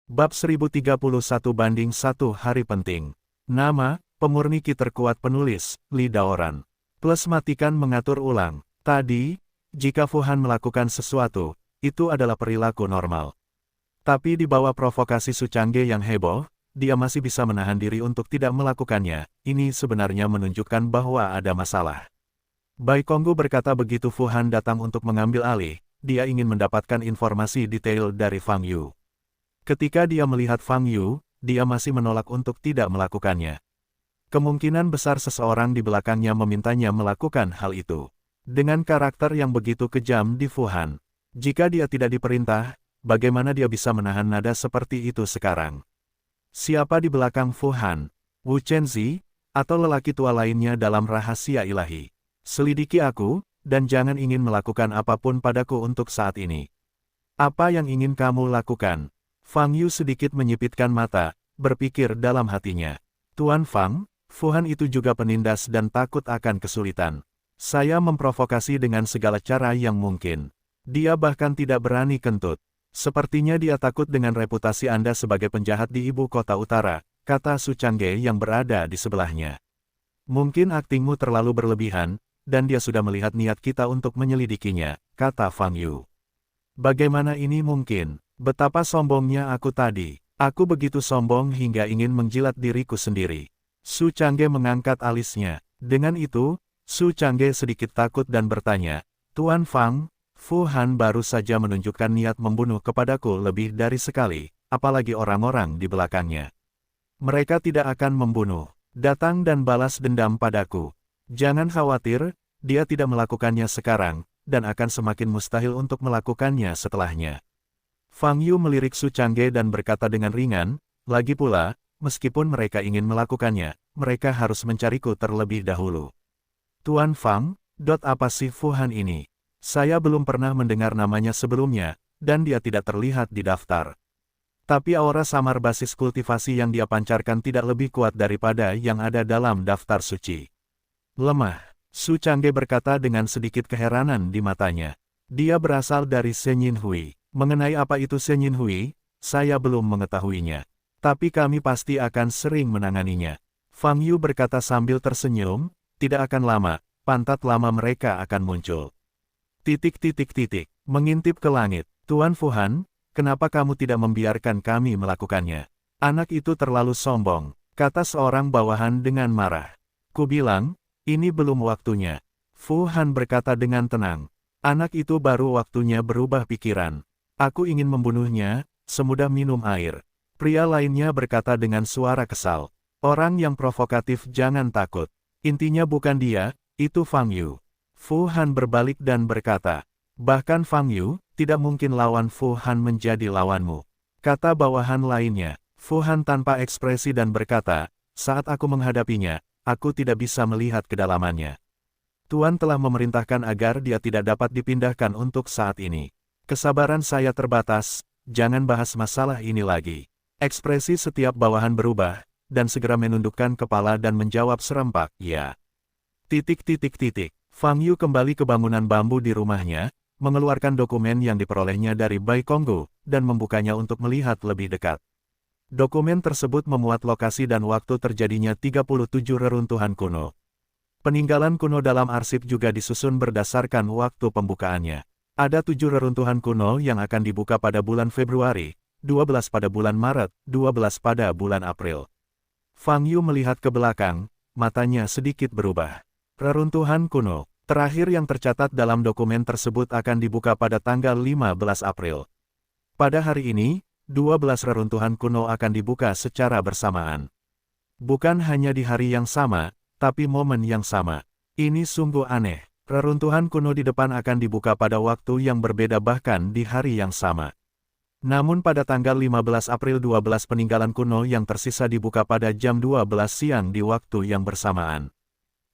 Bab 1031-1 Hari Penting. Nama, pemurni ki terkuat penulis, Li Daoran. Plus matikan mengatur ulang. Tadi, jika Fuhan melakukan sesuatu, itu adalah perilaku normal. Tapi di bawah provokasi Su Changge yang heboh, dia masih bisa menahan diri untuk tidak melakukannya. Ini sebenarnya menunjukkan bahwa ada masalah. Bai Konggu berkata begitu Fuhan datang untuk mengambil alih, dia ingin mendapatkan informasi detail dari Fang Yu. Ketika dia melihat Fang Yu, dia masih menolak untuk tidak melakukannya. Kemungkinan besar seseorang di belakangnya memintanya melakukan hal itu. Dengan karakter yang begitu kejam di Fuhan, jika dia tidak diperintah, bagaimana dia bisa menahan nada seperti itu sekarang? Siapa di belakang Fuhan? Wu Chenzi, atau lelaki tua lainnya dalam rahasia ilahi? Selidiki aku, dan jangan ingin melakukan apapun padaku untuk saat ini. Apa yang ingin kamu lakukan? Fang Yu sedikit menyipitkan mata, berpikir dalam hatinya. Tuan Fang, Fuhan itu juga penindas dan takut akan kesulitan. Saya memprovokasi dengan segala cara yang mungkin. Dia bahkan tidak berani kentut. Sepertinya dia takut dengan reputasi Anda sebagai penjahat di ibu kota utara, kata Su Changge yang berada di sebelahnya. Mungkin aktingmu terlalu berlebihan, dan dia sudah melihat niat kita untuk menyelidikinya, kata Fang Yu. Bagaimana ini mungkin? Betapa sombongnya aku tadi. Aku begitu sombong hingga ingin menjilat diriku sendiri. Su Changge mengangkat alisnya. Dengan itu, Su Changge sedikit takut dan bertanya, Tuan Fang, Fuhan baru saja menunjukkan niat membunuh kepadaku lebih dari sekali, apalagi orang-orang di belakangnya. Mereka tidak akan membunuh, datang dan balas dendam padaku. Jangan khawatir, dia tidak melakukannya sekarang, dan akan semakin mustahil untuk melakukannya setelahnya. Fang Yu melirik Su Changge dan berkata dengan ringan, lagi pula, meskipun mereka ingin melakukannya, mereka harus mencariku terlebih dahulu. Tuan Fang, apa sih Fuhan ini? Saya belum pernah mendengar namanya sebelumnya, dan dia tidak terlihat di daftar. Tapi aura samar basis kultivasi yang dia pancarkan tidak lebih kuat daripada yang ada dalam daftar suci. Lemah, Su Changge berkata dengan sedikit keheranan di matanya. Dia berasal dari Senyin Hui. Mengenai apa itu Senyin Hui, saya belum mengetahuinya. Tapi kami pasti akan sering menanganinya. Fang Yu berkata sambil tersenyum, tidak akan lama, pantat lama mereka akan muncul. Mengintip ke langit. Tuan Fuhan, kenapa kamu tidak membiarkan kami melakukannya? Anak itu terlalu sombong, kata seorang bawahan dengan marah. Kubilang, ini belum waktunya. Fuhan berkata dengan tenang. Anak itu baru waktunya berubah pikiran. Aku ingin membunuhnya, semudah minum air. Pria lainnya berkata dengan suara kesal. Orang yang provokatif jangan takut. Intinya bukan dia, itu Fang Yu. Fuhan berbalik dan berkata, bahkan Fang Yu, tidak mungkin lawan Fuhan menjadi lawanmu. Kata bawahan lainnya, Fuhan tanpa ekspresi dan berkata, saat aku menghadapinya, aku tidak bisa melihat kedalamannya. Tuan telah memerintahkan agar dia tidak dapat dipindahkan untuk saat ini. Kesabaran saya terbatas, jangan bahas masalah ini lagi. Ekspresi setiap bawahan berubah, dan segera menundukkan kepala dan menjawab serempak, ya. Fang Yu kembali ke bangunan bambu di rumahnya, mengeluarkan dokumen yang diperolehnya dari Bai Konggu, dan membukanya untuk melihat lebih dekat. Dokumen tersebut memuat lokasi dan waktu terjadinya 37 reruntuhan kuno. Peninggalan kuno dalam arsip juga disusun berdasarkan waktu pembukaannya. Ada 7 reruntuhan kuno yang akan dibuka pada bulan Februari, 12 pada bulan Maret, 12 pada bulan April. Fang Yu melihat ke belakang, matanya sedikit berubah. Reruntuhan kuno, terakhir yang tercatat dalam dokumen tersebut akan dibuka pada tanggal 15 April. Pada hari ini, 12 reruntuhan kuno akan dibuka secara bersamaan. Bukan hanya di hari yang sama, tapi momen yang sama. Ini sungguh aneh. Reruntuhan kuno di depan akan dibuka pada waktu yang berbeda bahkan di hari yang sama. Namun pada tanggal 15 April 12 peninggalan kuno yang tersisa dibuka pada jam 12 siang di waktu yang bersamaan.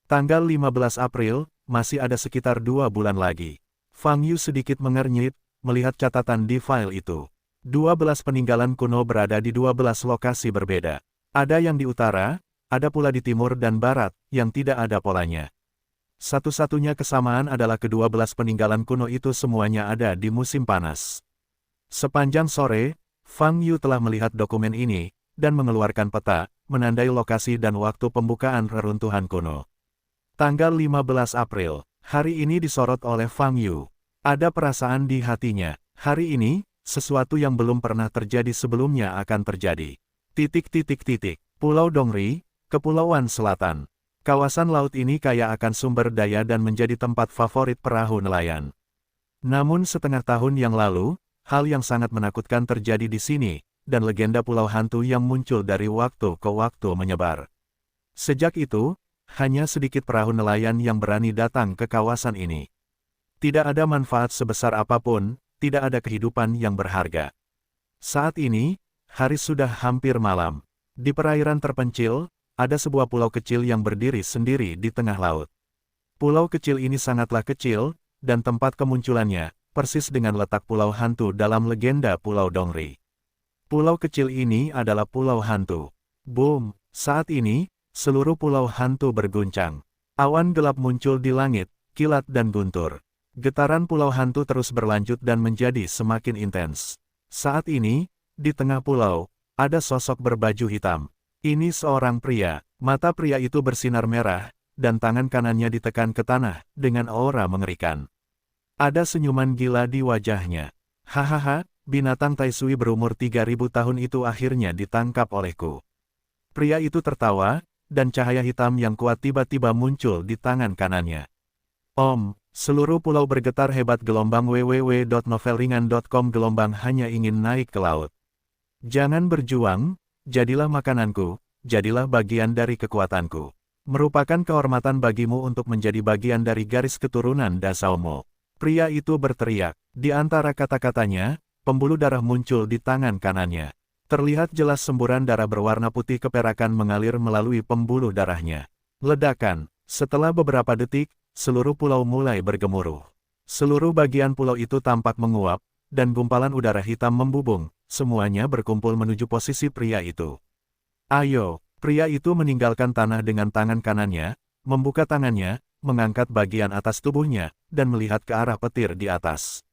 Tanggal 15 April, masih ada sekitar 2 bulan lagi. Fang Yu sedikit mengernyit, melihat catatan di file itu. 12 peninggalan kuno berada di 12 lokasi berbeda. Ada yang di utara, ada pula di timur dan barat, yang tidak ada polanya. Satu-satunya kesamaan adalah ke-12 peninggalan kuno itu semuanya ada di musim panas. Sepanjang sore, Fang Yu telah melihat dokumen ini, dan mengeluarkan peta, menandai lokasi dan waktu pembukaan reruntuhan kuno. Tanggal 15 April, hari ini disorot oleh Fang Yu. Ada perasaan di hatinya, hari ini, sesuatu yang belum pernah terjadi sebelumnya akan terjadi. Pulau Dongri, Kepulauan Selatan. Kawasan laut ini kaya akan sumber daya dan menjadi tempat favorit perahu nelayan. Namun setengah tahun yang lalu, hal yang sangat menakutkan terjadi di sini, dan legenda pulau hantu yang muncul dari waktu ke waktu menyebar. Sejak itu, hanya sedikit perahu nelayan yang berani datang ke kawasan ini. Tidak ada manfaat sebesar apapun, tidak ada kehidupan yang berharga. Saat ini, hari sudah hampir malam. Di perairan terpencil, ada sebuah pulau kecil yang berdiri sendiri di tengah laut. Pulau kecil ini sangatlah kecil, dan tempat kemunculannya, persis dengan letak pulau hantu dalam legenda Pulau Dongri. Pulau kecil ini adalah pulau hantu. Boom! Saat ini, seluruh pulau hantu berguncang. Awan gelap muncul di langit, kilat dan guntur. Getaran pulau hantu terus berlanjut dan menjadi semakin intens. Saat ini, di tengah pulau, ada sosok berbaju hitam. Ini seorang pria, mata pria itu bersinar merah, dan tangan kanannya ditekan ke tanah, dengan aura mengerikan. Ada senyuman gila di wajahnya. Hahaha, binatang Taisui berumur 3000 tahun itu akhirnya ditangkap olehku. Pria itu tertawa, dan cahaya hitam yang kuat tiba-tiba muncul di tangan kanannya. Seluruh pulau bergetar hebat gelombang www.novelringan.com gelombang hanya ingin naik ke laut. Jangan berjuang, jadilah makananku, jadilah bagian dari kekuatanku. Merupakan kehormatan bagimu untuk menjadi bagian dari garis keturunan Dasaumo. Pria itu berteriak. Di antara kata-katanya, pembuluh darah muncul di tangan kanannya. Terlihat jelas semburan darah berwarna putih keperakan mengalir melalui pembuluh darahnya. Ledakan. Setelah beberapa detik, seluruh pulau mulai bergemuruh. Seluruh bagian pulau itu tampak menguap, dan gumpalan udara hitam membubung, semuanya berkumpul menuju posisi pria itu. Ayo, pria itu meninggalkan tanah dengan tangan kanannya, membuka tangannya, mengangkat bagian atas tubuhnya, dan melihat ke arah petir di atas.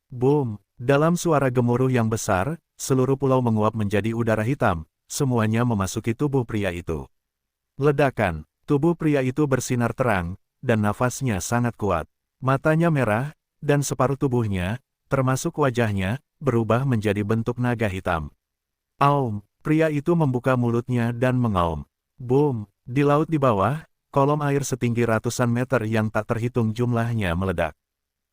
Boom! Dalam suara gemuruh yang besar, seluruh pulau menguap menjadi udara hitam, semuanya memasuki tubuh pria itu. Ledakan, tubuh pria itu bersinar terang, dan nafasnya sangat kuat. Matanya merah, dan separuh tubuhnya, termasuk wajahnya, berubah menjadi bentuk naga hitam. Pria itu membuka mulutnya dan mengaum. Boom! Di laut di bawah, kolom air setinggi ratusan meter yang tak terhitung jumlahnya meledak.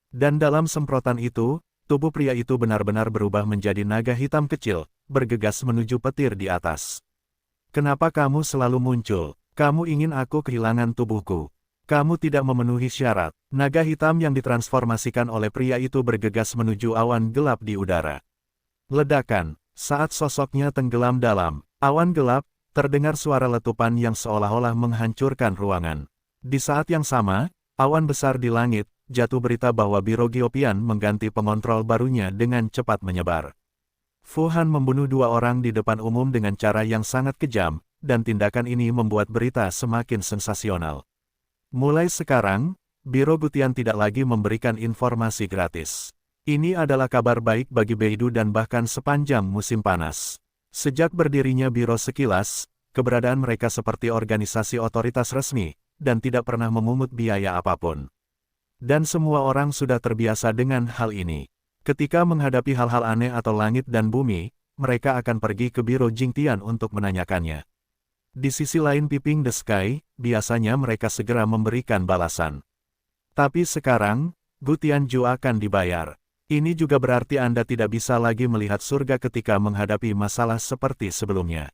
Dan dalam semprotan itu, tubuh pria itu benar-benar berubah menjadi naga hitam kecil, bergegas menuju petir di atas. Kenapa kamu selalu muncul? Kamu ingin aku kehilangan tubuhku. Kamu tidak memenuhi syarat. Naga hitam yang ditransformasikan oleh pria itu bergegas menuju awan gelap di udara. Ledakan. Saat sosoknya tenggelam dalam awan gelap, terdengar suara letupan yang seolah-olah menghancurkan ruangan. Di saat yang sama, awan besar di langit, jatuh berita bahwa Biro Giopian mengganti pengontrol barunya dengan cepat menyebar. Fu Han membunuh 2 orang di depan umum dengan cara yang sangat kejam, dan tindakan ini membuat berita semakin sensasional. Mulai sekarang, Biro Gutian tidak lagi memberikan informasi gratis. Ini adalah kabar baik bagi Beidou dan bahkan sepanjang musim panas. Sejak berdirinya Biro sekilas, keberadaan mereka seperti organisasi otoritas resmi, dan tidak pernah memungut biaya apapun. Dan semua orang sudah terbiasa dengan hal ini. Ketika menghadapi hal-hal aneh atau langit dan bumi, mereka akan pergi ke Biro Jingtian untuk menanyakannya. Di sisi lain Peeping the Sky, biasanya mereka segera memberikan balasan. Tapi sekarang, Gutianju akan dibayar. Ini juga berarti Anda tidak bisa lagi melihat surga ketika menghadapi masalah seperti sebelumnya.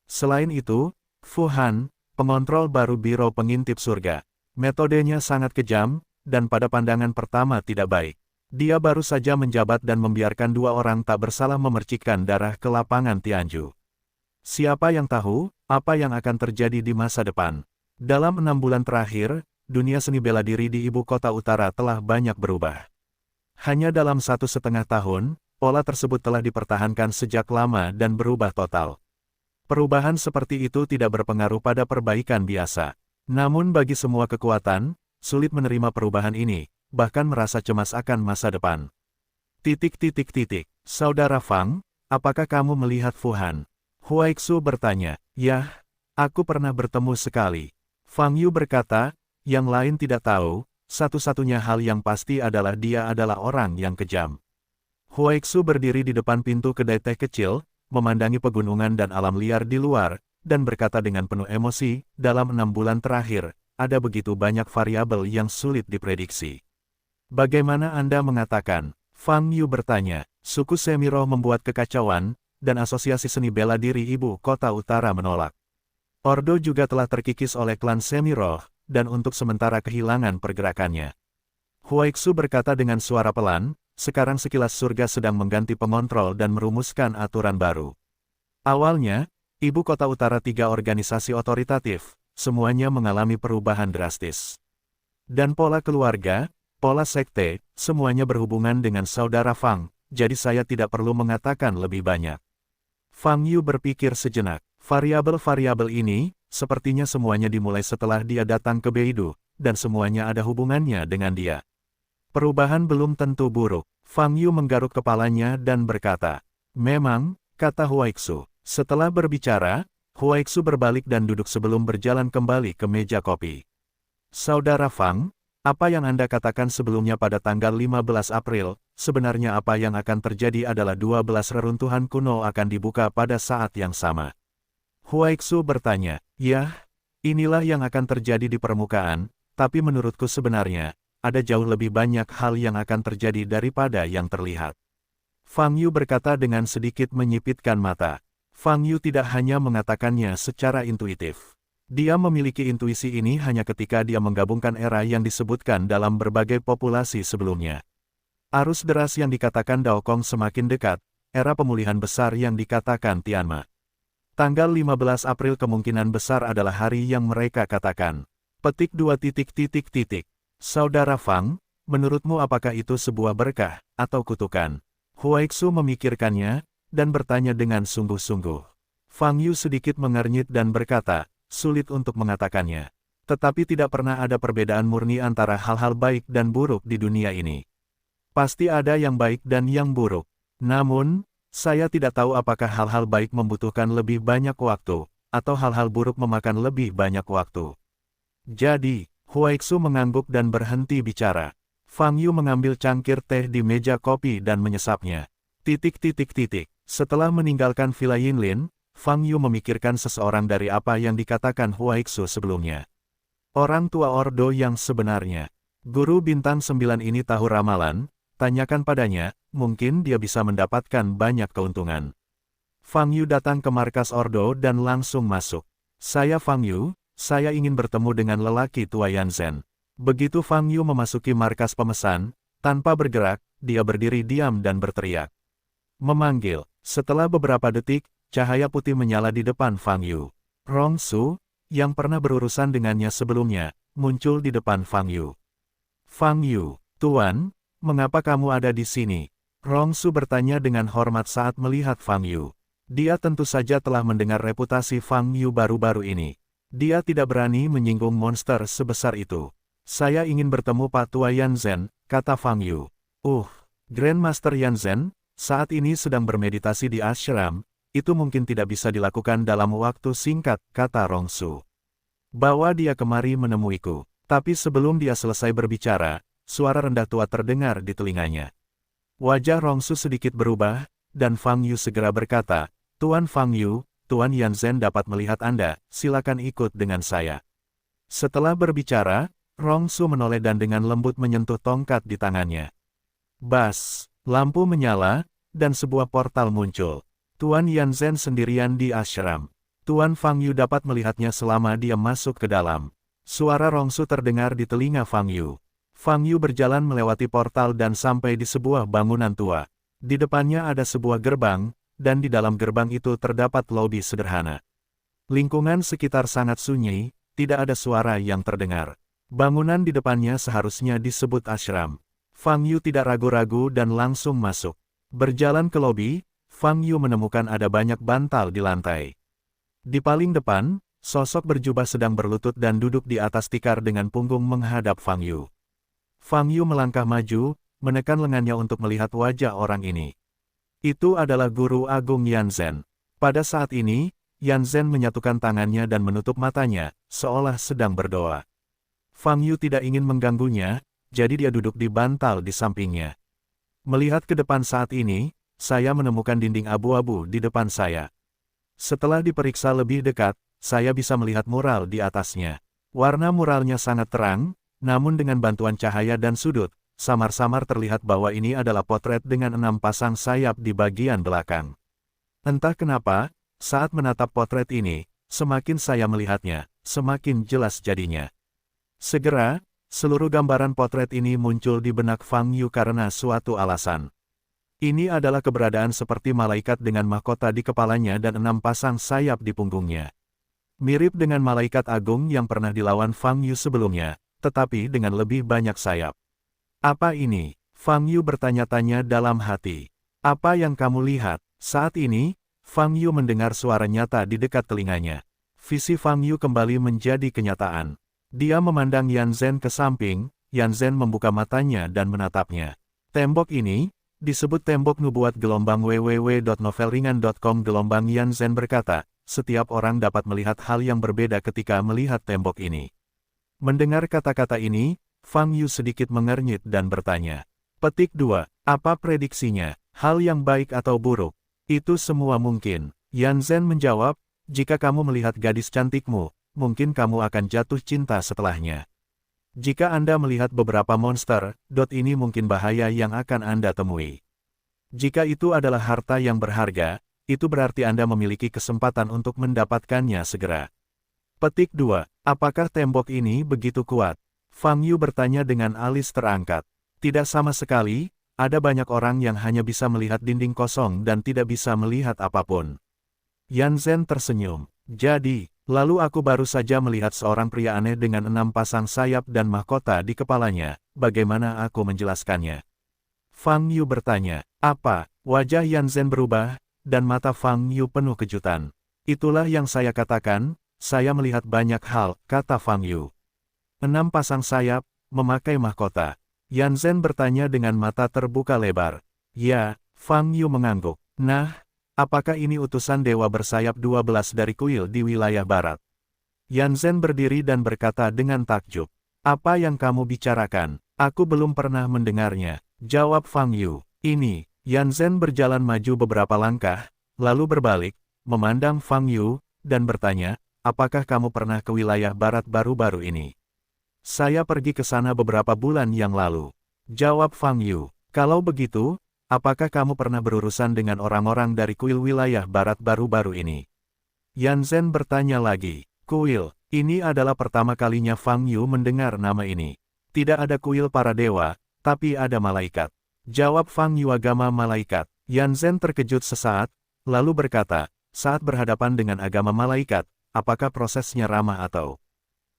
Selain itu, Fu Han, pengontrol baru Biro Pengintip Surga. Metodenya sangat kejam, dan pada pandangan pertama tidak baik. Dia baru saja menjabat dan membiarkan 2 orang tak bersalah memercikkan darah ke lapangan Tianju. Siapa yang tahu, apa yang akan terjadi di masa depan? Dalam 6 bulan terakhir, dunia seni bela diri di ibu kota utara telah banyak berubah. Hanya dalam 1,5 tahun, pola tersebut telah dipertahankan sejak lama dan berubah total. Perubahan seperti itu tidak berpengaruh pada perbaikan biasa. Namun bagi semua kekuatan, sulit menerima perubahan ini, bahkan merasa cemas akan masa depan. Saudara Fang, apakah kamu melihat Fu Han? Huaixu bertanya. Yah, aku pernah bertemu sekali. Fang Yu berkata, yang lain tidak tahu, satu-satunya hal yang pasti adalah dia adalah orang yang kejam. Huaixu berdiri di depan pintu kedai teh kecil, memandangi pegunungan dan alam liar di luar, dan berkata dengan penuh emosi, dalam 6 bulan terakhir, ada begitu banyak variabel yang sulit diprediksi. Bagaimana Anda mengatakan? Fang Yu bertanya. Suku Semiroh membuat kekacauan, dan Asosiasi Seni Bela Diri Ibu Kota Utara menolak. Ordo juga telah terkikis oleh klan Semiroh, dan untuk sementara kehilangan pergerakannya. Huaixu berkata dengan suara pelan, sekarang sekilas surga sedang mengganti pengontrol dan merumuskan aturan baru. Awalnya, Ibu Kota Utara 3 organisasi otoritatif, semuanya mengalami perubahan drastis. Dan pola keluarga, pola sekte, semuanya berhubungan dengan saudara Fang, jadi saya tidak perlu mengatakan lebih banyak. Fang Yu berpikir sejenak, variabel-variabel ini, sepertinya semuanya dimulai setelah dia datang ke Beidou, dan semuanya ada hubungannya dengan dia. Perubahan belum tentu buruk. Fang Yu menggaruk kepalanya dan berkata, memang, kata Huaixu. Setelah berbicara, Huaixu berbalik dan duduk sebelum berjalan kembali ke meja kopi. Saudara Fang, apa yang Anda katakan sebelumnya pada tanggal 15 April, sebenarnya apa yang akan terjadi adalah 12 reruntuhan kuno akan dibuka pada saat yang sama. Huaixu bertanya, yah, inilah yang akan terjadi di permukaan, tapi menurutku sebenarnya, ada jauh lebih banyak hal yang akan terjadi daripada yang terlihat. Fang Yu berkata dengan sedikit menyipitkan mata. Fang Yu tidak hanya mengatakannya secara intuitif. Dia memiliki intuisi ini hanya ketika dia menggabungkan era yang disebutkan dalam berbagai populasi sebelumnya. Arus deras yang dikatakan Daokong semakin dekat, era pemulihan besar yang dikatakan Tianma. Tanggal 15 April kemungkinan besar adalah hari yang mereka katakan. Petik 2 titik. Saudara Fang, menurutmu apakah itu sebuah berkah, atau kutukan? Huaixu memikirkannya, dan bertanya dengan sungguh-sungguh. Fang Yu sedikit mengernyit dan berkata, sulit untuk mengatakannya. Tetapi tidak pernah ada perbedaan murni antara hal-hal baik dan buruk di dunia ini. Pasti ada yang baik dan yang buruk. Namun, saya tidak tahu apakah hal-hal baik membutuhkan lebih banyak waktu, atau hal-hal buruk memakan lebih banyak waktu. Jadi, Huaixu mengangguk dan berhenti bicara. Fang Yu mengambil cangkir teh di meja kopi dan menyesapnya. Setelah meninggalkan Villa Yinlin, Fang Yu memikirkan seseorang dari apa yang dikatakan Huaixu sebelumnya. Orang tua Ordo yang sebenarnya. Guru bintang 9 ini tahu ramalan, tanyakan padanya, mungkin dia bisa mendapatkan banyak keuntungan. Fang Yu datang ke markas Ordo dan langsung masuk. Saya Fang Yu, saya ingin bertemu dengan lelaki tua Yanzhen. Begitu Fang Yu memasuki markas pemesan, tanpa bergerak, dia berdiri diam dan berteriak. Memanggil. Setelah beberapa detik, cahaya putih menyala di depan Fang Yu. Rong Su, yang pernah berurusan dengannya sebelumnya, muncul di depan Fang Yu. Fang Yu, Tuan, mengapa kamu ada di sini? Rong Su bertanya dengan hormat saat melihat Fang Yu. Dia tentu saja telah mendengar reputasi Fang Yu baru-baru ini. Dia tidak berani menyinggung monster sebesar itu. Saya ingin bertemu Pak Tua Yanzhen, kata Fang Yu. Grandmaster Yanzhen, saat ini sedang bermeditasi di ashram, itu mungkin tidak bisa dilakukan dalam waktu singkat, kata Rong Su. Bawa dia kemari menemuiku. Tapi sebelum dia selesai berbicara, suara rendah tua terdengar di telinganya. Wajah Rong Su sedikit berubah, dan Fang Yu segera berkata, Tuan Fang Yu, Tuan Yanzhen dapat melihat Anda, silakan ikut dengan saya. Setelah berbicara, Rong Su menoleh dan dengan lembut menyentuh tongkat di tangannya. Bas, lampu menyala, dan sebuah portal muncul. Tuan Yanzhen sendirian di ashram. Tuan Fang Yu dapat melihatnya selama dia masuk ke dalam. Suara Rong Su terdengar di telinga Fang Yu. Fang Yu berjalan melewati portal dan sampai di sebuah bangunan tua. Di depannya ada sebuah gerbang, dan di dalam gerbang itu terdapat lobi sederhana. Lingkungan sekitar sangat sunyi, tidak ada suara yang terdengar. Bangunan di depannya seharusnya disebut ashram. Fang Yu tidak ragu-ragu dan langsung masuk. Berjalan ke lobi, Fang Yu menemukan ada banyak bantal di lantai. Di paling depan, sosok berjubah sedang berlutut dan duduk di atas tikar dengan punggung menghadap Fang Yu. Fang Yu melangkah maju, menekan lengannya untuk melihat wajah orang ini. Itu adalah Guru Agung Yanzhen. Pada saat ini, Yanzhen menyatukan tangannya dan menutup matanya, seolah sedang berdoa. Fang Yu tidak ingin mengganggunya, jadi dia duduk di bantal di sampingnya. Melihat ke depan saat ini, saya menemukan dinding abu-abu di depan saya. Setelah diperiksa lebih dekat, saya bisa melihat mural di atasnya. Warna muralnya sangat terang, namun dengan bantuan cahaya dan sudut, samar-samar terlihat bahwa ini adalah potret dengan 6 pasang sayap di bagian belakang. Entah kenapa, saat menatap potret ini, semakin saya melihatnya, semakin jelas jadinya. Segera, seluruh gambaran potret ini muncul di benak Fang Yu karena suatu alasan. Ini adalah keberadaan seperti malaikat dengan mahkota di kepalanya dan 6 pasang sayap di punggungnya. Mirip dengan malaikat agung yang pernah dilawan Fang Yu sebelumnya, tetapi dengan lebih banyak sayap. Apa ini? Fang Yu bertanya-tanya dalam hati. Apa yang kamu lihat? Saat ini, Fang Yu mendengar suara nyata di dekat telinganya. Visi Fang Yu kembali menjadi kenyataan. Dia memandang Yanzhen ke samping, Yanzhen membuka matanya dan menatapnya. Tembok ini, disebut tembok nubuat gelombang www.novelringan.com. Gelombang Yanzhen berkata, setiap orang dapat melihat hal yang berbeda ketika melihat tembok ini. Mendengar kata-kata ini, Fang Yu sedikit mengernyit dan bertanya. Petik 2. Apa prediksinya? Hal yang baik atau buruk? Itu semua mungkin. Yanzhen menjawab, jika kamu melihat gadis cantikmu, mungkin kamu akan jatuh cinta setelahnya. Jika Anda melihat beberapa monster, ini mungkin bahaya yang akan Anda temui. Jika itu adalah harta yang berharga, itu berarti Anda memiliki kesempatan untuk mendapatkannya segera. Petik 2. Apakah tembok ini begitu kuat? Fang Yu bertanya dengan alis terangkat. Tidak sama sekali, ada banyak orang yang hanya bisa melihat dinding kosong dan tidak bisa melihat apapun. Yanzhen tersenyum. Jadi, lalu aku baru saja melihat seorang pria aneh dengan 6 pasang sayap dan mahkota di kepalanya, bagaimana aku menjelaskannya? Fang Yu bertanya. Apa? Wajah Yanzhen berubah, dan mata Fang Yu penuh kejutan. Itulah yang saya katakan, saya melihat banyak hal, kata Fang Yu. 6 pasang sayap, memakai mahkota. Yanzhen bertanya dengan mata terbuka lebar. Ya, Fang Yu mengangguk. Nah, apakah ini utusan dewa bersayap 12 dari kuil di wilayah barat? Yanzhen berdiri dan berkata dengan takjub. Apa yang kamu bicarakan? Aku belum pernah mendengarnya, jawab Fang Yu. Ini, Yanzhen berjalan maju beberapa langkah, lalu berbalik, memandang Fang Yu, dan bertanya, apakah kamu pernah ke wilayah barat baru-baru ini? Saya pergi ke sana beberapa bulan yang lalu. Jawab Fang Yu. Kalau begitu, apakah kamu pernah berurusan dengan orang-orang dari kuil wilayah barat baru-baru ini? Yanzhen bertanya lagi. Kuil, ini adalah pertama kalinya Fang Yu mendengar nama ini. Tidak ada kuil para dewa, tapi ada malaikat. Jawab Fang Yu, agama malaikat. Yanzhen terkejut sesaat, lalu berkata, saat berhadapan dengan agama malaikat, apakah prosesnya ramah atau...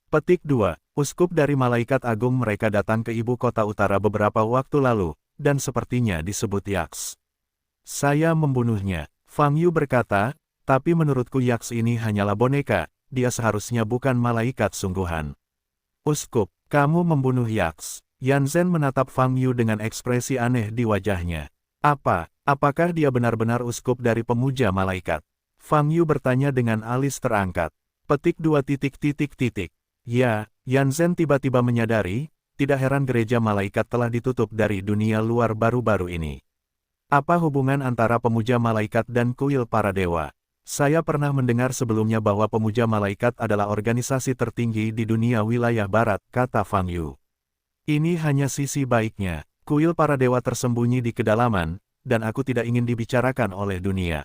Petik 2. Uskup dari Malaikat Agung mereka datang ke ibu kota utara beberapa waktu lalu, dan sepertinya disebut Yaks. Saya membunuhnya. Fang Yu berkata, tapi menurutku Yaks ini hanyalah boneka, dia seharusnya bukan malaikat sungguhan. Uskup, kamu membunuh Yaks. Yanzhen menatap Fang Yu dengan ekspresi aneh di wajahnya. Apakah dia benar-benar uskup dari pemuja malaikat? Fang Yu bertanya dengan alis terangkat. Petik 2. Ya, Yanzhen tiba-tiba menyadari, tidak heran gereja malaikat telah ditutup dari dunia luar baru-baru ini. Apa hubungan antara pemuja malaikat dan kuil para dewa? Saya pernah mendengar sebelumnya bahwa pemuja malaikat adalah organisasi tertinggi di dunia wilayah barat, kata Fang Yu. Ini hanya sisi baiknya. Kuil para dewa tersembunyi di kedalaman, dan aku tidak ingin dibicarakan oleh dunia.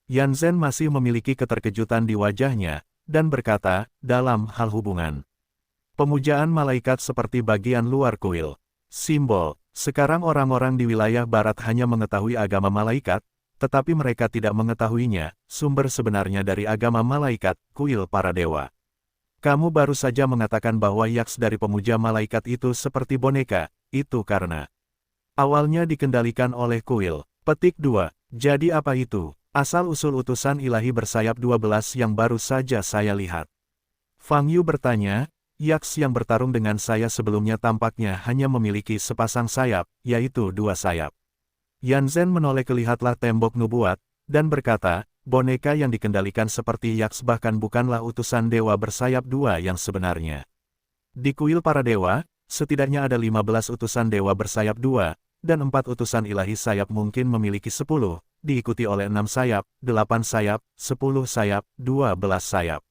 Yanzhen masih memiliki keterkejutan di wajahnya, dan berkata, dalam hal hubungan. Pemujaan malaikat seperti bagian luar kuil. Simbol, sekarang orang-orang di wilayah barat hanya mengetahui agama malaikat, tetapi mereka tidak mengetahuinya, sumber sebenarnya dari agama malaikat, kuil para dewa. Kamu baru saja mengatakan bahwa Yaks dari pemuja malaikat itu seperti boneka, itu karena awalnya dikendalikan oleh kuil. Petik 2. Jadi apa itu? Asal-usul utusan ilahi bersayap 12 yang baru saja saya lihat. Fang Yu bertanya, Yaks yang bertarung dengan saya sebelumnya tampaknya hanya memiliki sepasang sayap, yaitu 2 sayap. Yan Zhen menoleh ke lihatlah tembok nubuat, dan berkata, boneka yang dikendalikan seperti yaks bahkan bukanlah utusan dewa bersayap dua yang sebenarnya. Di kuil para dewa, setidaknya ada 15 utusan dewa bersayap dua, dan 4 utusan ilahi sayap mungkin memiliki 10, diikuti oleh 6 sayap, 8 sayap, 10 sayap, 12 sayap.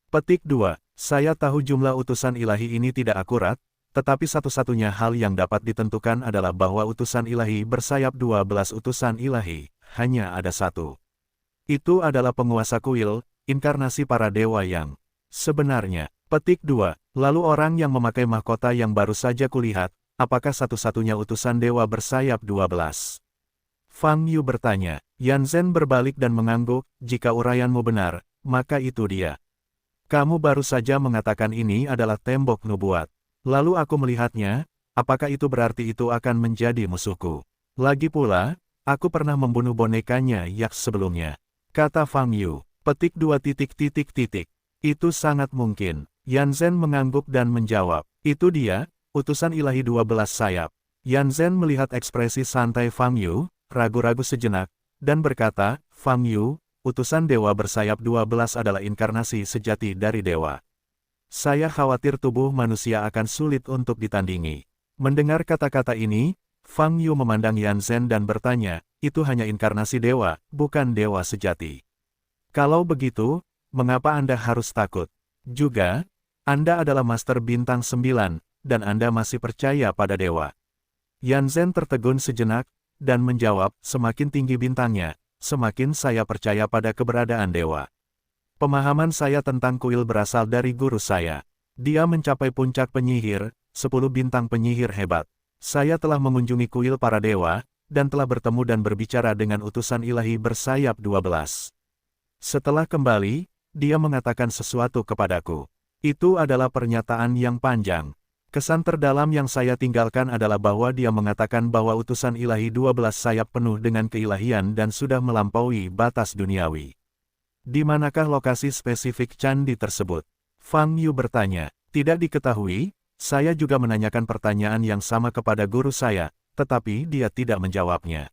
Petik 2. Saya tahu jumlah utusan ilahi ini tidak akurat, tetapi satu-satunya hal yang dapat ditentukan adalah bahwa utusan ilahi bersayap 12 utusan ilahi, hanya ada satu. Itu adalah penguasa kuil, inkarnasi para dewa yang sebenarnya. Petik 2. Lalu orang yang memakai mahkota yang baru saja kulihat, apakah satu-satunya utusan dewa bersayap 12? Fang Yu bertanya. Yan Zhen berbalik dan mengangguk, jika uraianmu benar, maka itu dia. Kamu baru saja mengatakan ini adalah tembok nubuat. Lalu aku melihatnya, apakah itu berarti itu akan menjadi musuhku? Lagi pula, aku pernah membunuh bonekanya yaks sebelumnya. Kata Fang Yu. Petik 2. Itu sangat mungkin. Yan Zhen mengangguk dan menjawab. Itu dia, utusan ilahi 12 sayap. Yan Zhen melihat ekspresi santai Fang Yu, ragu-ragu sejenak, dan berkata, Fang Yu, utusan dewa bersayap 12 adalah inkarnasi sejati dari dewa. Saya khawatir tubuh manusia akan sulit untuk ditandingi. Mendengar kata-kata ini, Fang Yu memandang Yan Zhen dan bertanya, itu hanya inkarnasi dewa, bukan dewa sejati. Kalau begitu, mengapa Anda harus takut? Juga, Anda adalah Master Bintang 9, dan Anda masih percaya pada dewa. Yan Zhen tertegun sejenak, dan menjawab, semakin tinggi bintangnya, semakin saya percaya pada keberadaan dewa. Pemahaman saya tentang kuil berasal dari guru saya. Dia mencapai puncak penyihir, 10 bintang penyihir hebat. Saya telah mengunjungi kuil para dewa, dan telah bertemu dan berbicara dengan utusan ilahi bersayap 12. Setelah kembali, dia mengatakan sesuatu kepadaku. Itu adalah pernyataan yang panjang. Kesan terdalam yang saya tinggalkan adalah bahwa dia mengatakan bahwa utusan ilahi 12 sayap penuh dengan keilahian dan sudah melampaui batas duniawi. Di manakah lokasi spesifik candi tersebut? Fang Yu bertanya. Tidak diketahui, saya juga menanyakan pertanyaan yang sama kepada guru saya, tetapi dia tidak menjawabnya.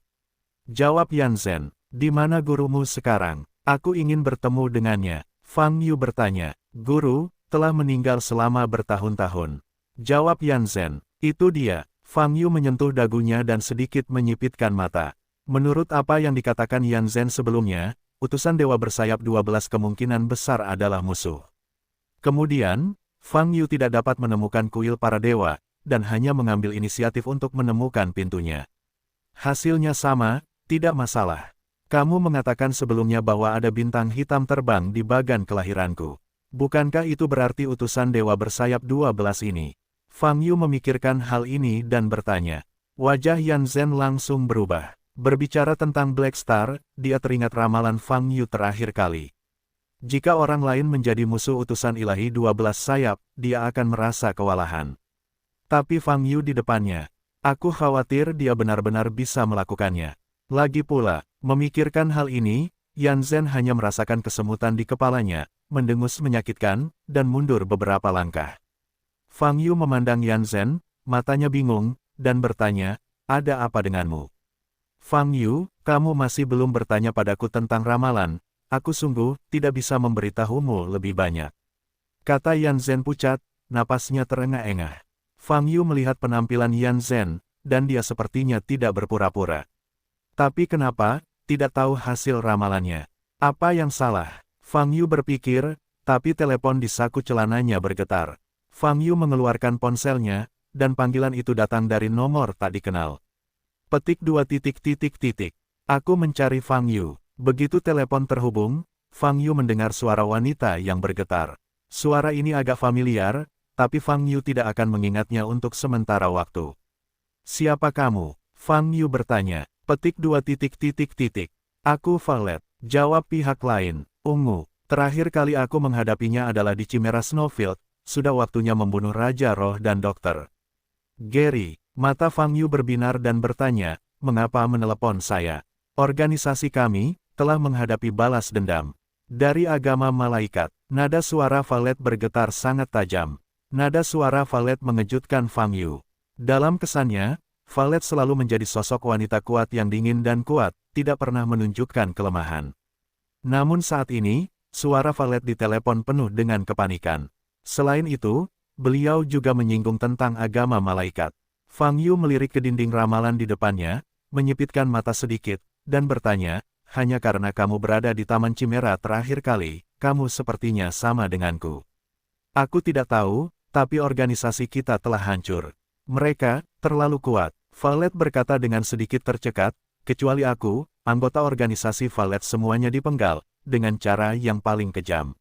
Jawab Yan Zhen, di mana gurumu sekarang? Aku ingin bertemu dengannya. Fang Yu bertanya. Guru, telah meninggal selama bertahun-tahun. Jawab Yan Zhen, itu dia. Fang Yu menyentuh dagunya dan sedikit menyipitkan mata. Menurut apa yang dikatakan Yan Zhen sebelumnya, utusan dewa bersayap 12 kemungkinan besar adalah musuh. Kemudian, Fang Yu tidak dapat menemukan kuil para dewa, dan hanya mengambil inisiatif untuk menemukan pintunya. Hasilnya sama, tidak masalah. Kamu mengatakan sebelumnya bahwa ada bintang hitam terbang di bagan kelahiranku. Bukankah itu berarti utusan dewa bersayap 12 ini? Fang Yu memikirkan hal ini dan bertanya. Wajah Yan Zhen langsung berubah. Berbicara tentang Black Star, dia teringat ramalan Fang Yu terakhir kali. Jika orang lain menjadi musuh utusan ilahi 12 sayap, dia akan merasa kewalahan. Tapi Fang Yu di depannya. Aku khawatir dia benar-benar bisa melakukannya. Lagi pula, memikirkan hal ini, Yan Zhen hanya merasakan kesemutan di kepalanya, mendengus menyakitkan, dan mundur beberapa langkah. Fang Yu memandang Yan Zhen, matanya bingung, dan bertanya, ada apa denganmu? Fang Yu, kamu masih belum bertanya padaku tentang ramalan, aku sungguh tidak bisa memberitahumu lebih banyak. Kata Yan Zhen pucat, napasnya terengah-engah. Fang Yu melihat penampilan Yan Zhen, dan dia sepertinya tidak berpura-pura. Tapi kenapa, tidak tahu hasil ramalannya? Apa yang salah? Fang Yu berpikir, tapi telepon di saku celananya bergetar. Fang Yu mengeluarkan ponselnya, dan panggilan itu datang dari nomor tak dikenal. Petik 2. Aku mencari Fang Yu. Begitu telepon terhubung, Fang Yu mendengar suara wanita yang bergetar. Suara ini agak familiar, tapi Fang Yu tidak akan mengingatnya untuk sementara waktu. Siapa kamu? Fang Yu bertanya. Petik 2. Aku Violet. Jawab pihak lain. Ungu. Terakhir kali aku menghadapinya adalah di Chimera Snowfield. Sudah waktunya membunuh Raja Roh dan Dokter Gary. Mata Fang Yu berbinar dan bertanya, mengapa menelepon saya? Organisasi kami telah menghadapi balas dendam dari agama malaikat. Nada suara Violet bergetar sangat tajam. Nada suara Violet mengejutkan Fang Yu. Dalam kesannya, Valet selalu menjadi sosok wanita kuat yang dingin dan kuat, tidak pernah menunjukkan kelemahan. Namun saat ini, suara Valet di telepon penuh dengan kepanikan. Selain itu, beliau juga menyinggung tentang agama malaikat. Fang Yu melirik ke dinding ramalan di depannya, menyipitkan mata sedikit, dan bertanya, hanya karena kamu berada di Taman Chimera terakhir kali, kamu sepertinya sama denganku. Aku tidak tahu, tapi organisasi kita telah hancur. Mereka terlalu kuat. Valet berkata dengan sedikit tercekat, kecuali aku, anggota organisasi Valet semuanya dipenggal, dengan cara yang paling kejam.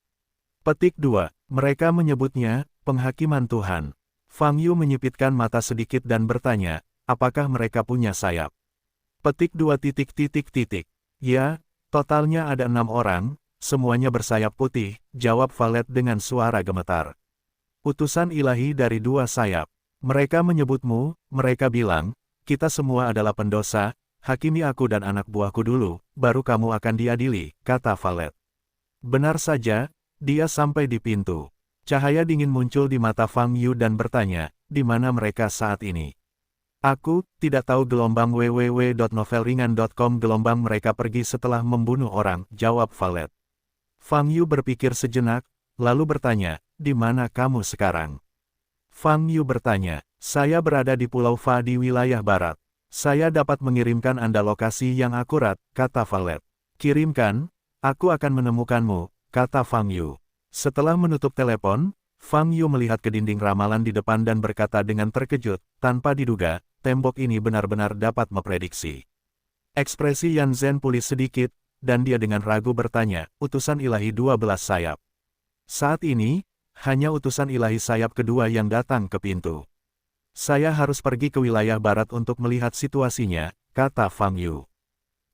Petik 2. Mereka menyebutnya, penghakiman Tuhan. Fang Yu menyipitkan mata sedikit dan bertanya, apakah mereka punya sayap? Petik 2. Ya, totalnya ada 6 orang, semuanya bersayap putih, jawab Valet dengan suara gemetar. Utusan ilahi dari 2 sayap. Mereka menyebutmu, mereka bilang, kita semua adalah pendosa, hakimi aku dan anak buahku dulu, baru kamu akan diadili, kata Valet. Benar saja, dia sampai di pintu. Cahaya dingin muncul di mata Fang Yu dan bertanya, di mana mereka saat ini? Aku tidak tahu gelombang www.novelringan.com gelombang mereka pergi setelah membunuh orang, jawab Valet. Fang Yu berpikir sejenak, lalu bertanya, di mana kamu sekarang? Fang Yu bertanya, saya berada di Pulau Fa di wilayah barat. Saya dapat mengirimkan Anda lokasi yang akurat, kata Valet. Kirimkan, aku akan menemukanmu, kata Fang Yu. Setelah menutup telepon, Fang Yu melihat ke dinding ramalan di depan dan berkata dengan terkejut, tanpa diduga, tembok ini benar-benar dapat memprediksi. Ekspresi Yan Zhen pulih sedikit, dan dia dengan ragu bertanya, utusan ilahi 12 sayap. Saat ini, hanya utusan ilahi sayap kedua yang datang ke pintu. Saya harus pergi ke wilayah barat untuk melihat situasinya, kata Fang Yu.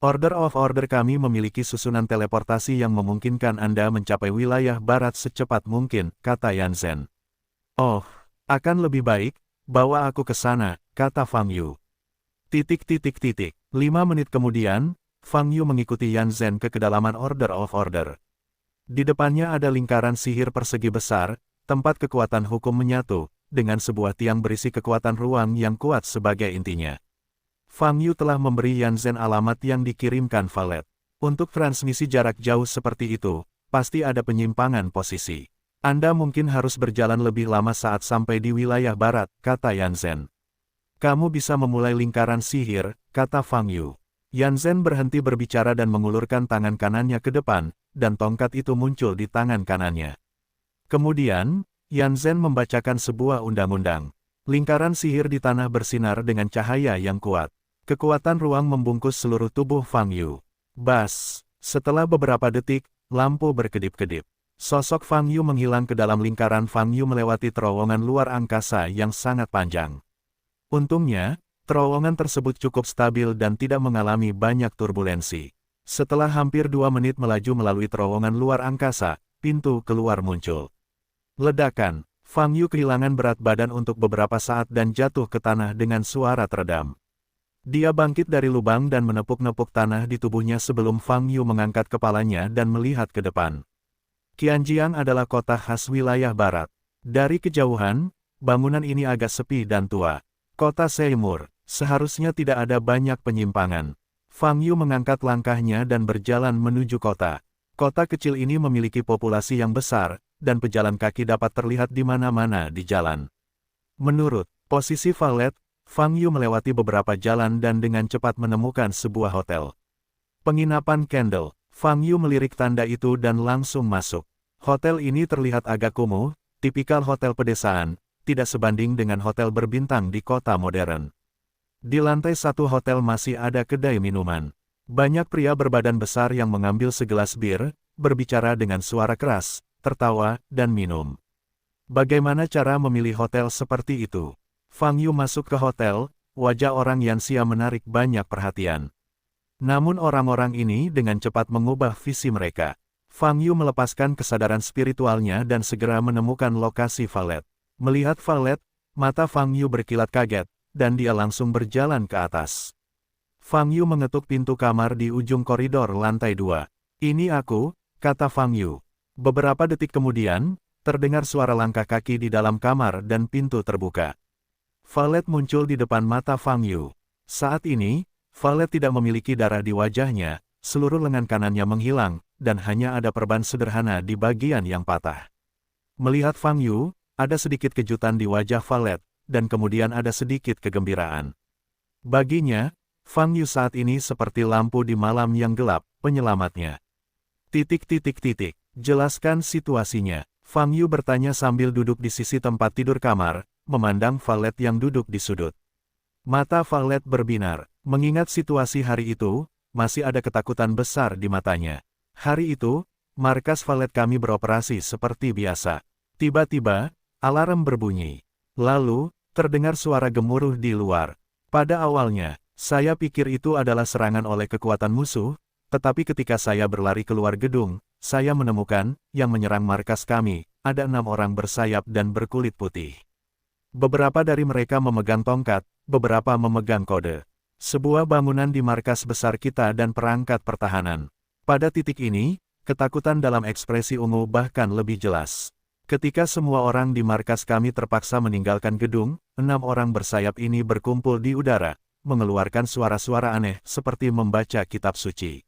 Order of Order kami memiliki susunan teleportasi yang memungkinkan Anda mencapai wilayah barat secepat mungkin, kata Yan Zhen. Oh, akan lebih baik, bawa aku ke sana, kata Fang Yu. 5 menit kemudian, Fang Yu mengikuti Yan Zhen ke kedalaman Order of Order. Di depannya ada lingkaran sihir persegi besar, tempat kekuatan hukum menyatu, dengan sebuah tiang berisi kekuatan ruang yang kuat sebagai intinya. Fang Yu telah memberi Yan Zhen alamat yang dikirimkan Valet. Untuk transmisi jarak jauh seperti itu, pasti ada penyimpangan posisi. Anda mungkin harus berjalan lebih lama saat sampai di wilayah barat, kata Yan Zhen. Kamu bisa memulai lingkaran sihir, kata Fang Yu. Yan Zhen berhenti berbicara dan mengulurkan tangan kanannya ke depan, dan tongkat itu muncul di tangan kanannya. Kemudian, Yan Zhen membacakan sebuah undang-undang. Lingkaran sihir di tanah bersinar dengan cahaya yang kuat. Kekuatan ruang membungkus seluruh tubuh Fang Yu. Bas, setelah beberapa detik, lampu berkedip-kedip. Sosok Fang Yu menghilang ke dalam lingkaran. Fang Yu melewati terowongan luar angkasa yang sangat panjang. Untungnya, terowongan tersebut cukup stabil dan tidak mengalami banyak turbulensi. Setelah hampir 2 menit melaju melalui terowongan luar angkasa, pintu keluar muncul. Ledakan, Fang Yu kehilangan berat badan untuk beberapa saat dan jatuh ke tanah dengan suara teredam. Dia bangkit dari lubang dan menepuk-nepuk tanah di tubuhnya sebelum Fang Yu mengangkat kepalanya dan melihat ke depan. Qianjiang adalah kota khas wilayah barat. Dari kejauhan, bangunan ini agak sepi dan tua. Kota Seymour, seharusnya tidak ada banyak penyimpangan. Fang Yu mengangkat langkahnya dan berjalan menuju kota. Kota kecil ini memiliki populasi yang besar, dan pejalan kaki dapat terlihat di mana-mana di jalan. Menurut posisi Valet, Fang Yu melewati beberapa jalan dan dengan cepat menemukan sebuah hotel. Penginapan Candle. Fang Yu melirik tanda itu dan langsung masuk. Hotel ini terlihat agak kumuh, tipikal hotel pedesaan, tidak sebanding dengan hotel berbintang di kota modern. Di lantai 1 hotel masih ada kedai minuman. Banyak pria berbadan besar yang mengambil segelas bir, berbicara dengan suara keras, tertawa, dan minum. Bagaimana cara memilih hotel seperti itu? Fang Yu masuk ke hotel, wajah orang Yanxia menarik banyak perhatian. Namun orang-orang ini dengan cepat mengubah visi mereka. Fang Yu melepaskan kesadaran spiritualnya dan segera menemukan lokasi Valet. Melihat Valet, mata Fang Yu berkilat kaget, dan dia langsung berjalan ke atas. Fang Yu mengetuk pintu kamar di ujung koridor lantai 2. Ini aku, kata Fang Yu. Beberapa detik kemudian, terdengar suara langkah kaki di dalam kamar dan pintu terbuka. Valet muncul di depan mata Fang Yu. Saat ini, Valet tidak memiliki darah di wajahnya, seluruh lengan kanannya menghilang, dan hanya ada perban sederhana di bagian yang patah. Melihat Fang Yu, ada sedikit kejutan di wajah Valet, dan kemudian ada sedikit kegembiraan. Baginya, Fang Yu saat ini seperti lampu di malam yang gelap, penyelamatnya. Jelaskan situasinya. Fang Yu bertanya sambil duduk di sisi tempat tidur kamar, memandang Valet yang duduk di sudut. Mata Valet berbinar. Mengingat situasi hari itu, masih ada ketakutan besar di matanya. Hari itu, markas Valet kami beroperasi seperti biasa. Tiba-tiba, alarm berbunyi. Lalu, terdengar suara gemuruh di luar. Pada awalnya, saya pikir itu adalah serangan oleh kekuatan musuh, tetapi ketika saya berlari keluar gedung, saya menemukan, yang menyerang markas kami, ada 6 orang bersayap dan berkulit putih. Beberapa dari mereka memegang tongkat, beberapa memegang kode. Sebuah bangunan di markas besar kita dan perangkat pertahanan. Pada titik ini, ketakutan dalam ekspresi ungu bahkan lebih jelas. Ketika semua orang di markas kami terpaksa meninggalkan gedung, 6 orang bersayap ini berkumpul di udara, mengeluarkan suara-suara aneh seperti membaca kitab suci.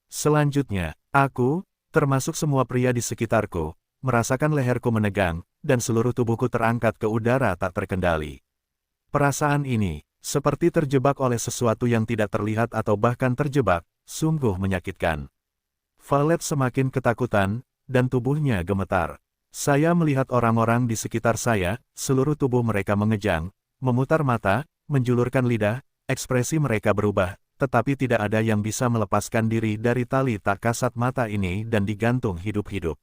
Selanjutnya, aku, termasuk semua pria di sekitarku, merasakan leherku menegang, dan seluruh tubuhku terangkat ke udara tak terkendali. Perasaan ini, seperti terjebak oleh sesuatu yang tidak terlihat atau bahkan terjebak, sungguh menyakitkan. Valet semakin ketakutan, dan tubuhnya gemetar. Saya melihat orang-orang di sekitar saya, seluruh tubuh mereka mengejang, memutar mata, menjulurkan lidah, ekspresi mereka berubah, tetapi tidak ada yang bisa melepaskan diri dari tali tak kasat mata ini dan digantung hidup-hidup.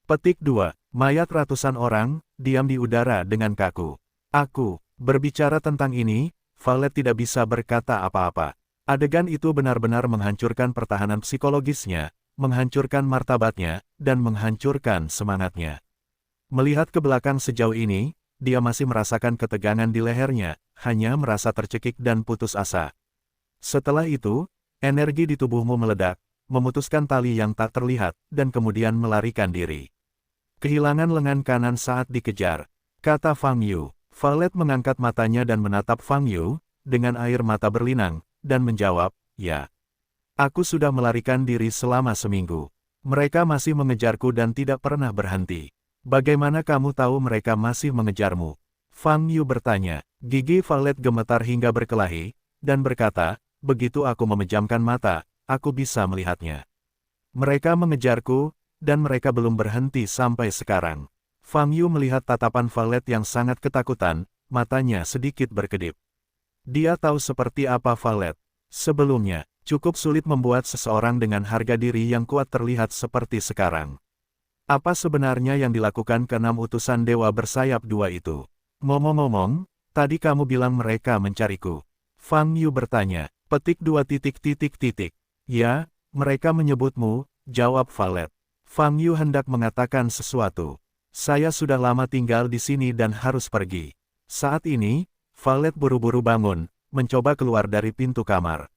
Petik 2. Mayat ratusan orang, diam di udara dengan kaku. Aku, berbicara tentang ini, Valet tidak bisa berkata apa-apa. Adegan itu benar-benar menghancurkan pertahanan psikologisnya, menghancurkan martabatnya, dan menghancurkan semangatnya. Melihat ke belakang sejauh ini, dia masih merasakan ketegangan di lehernya, hanya merasa tercekik dan putus asa. Setelah itu, energi di tubuhmu meledak, memutuskan tali yang tak terlihat, dan kemudian melarikan diri. Kehilangan lengan kanan saat dikejar, kata Fang Yu. Valet mengangkat matanya dan menatap Fang Yu, dengan air mata berlinang, dan menjawab, ya. Aku sudah melarikan diri selama seminggu. Mereka masih mengejarku dan tidak pernah berhenti. Bagaimana kamu tahu mereka masih mengejarmu? Fang Yu bertanya. Gigi Valet gemetar hingga berkelahi, dan berkata, begitu aku memejamkan mata, aku bisa melihatnya. Mereka mengejarku, dan mereka belum berhenti sampai sekarang. Fang Yu melihat tatapan Valet yang sangat ketakutan, matanya sedikit berkedip. Dia tahu seperti apa Valet. Sebelumnya, cukup sulit membuat seseorang dengan harga diri yang kuat terlihat seperti sekarang. Apa sebenarnya yang dilakukan ke 6 utusan dewa bersayap 2 itu? Ngomong-ngomong, tadi kamu bilang mereka mencariku. Fang Yu bertanya. Petik 2. Ya, mereka menyebutmu, jawab Valet. Fang Yu hendak mengatakan sesuatu. Saya sudah lama tinggal di sini dan harus pergi. Saat ini, Valet buru-buru bangun, mencoba keluar dari pintu kamar.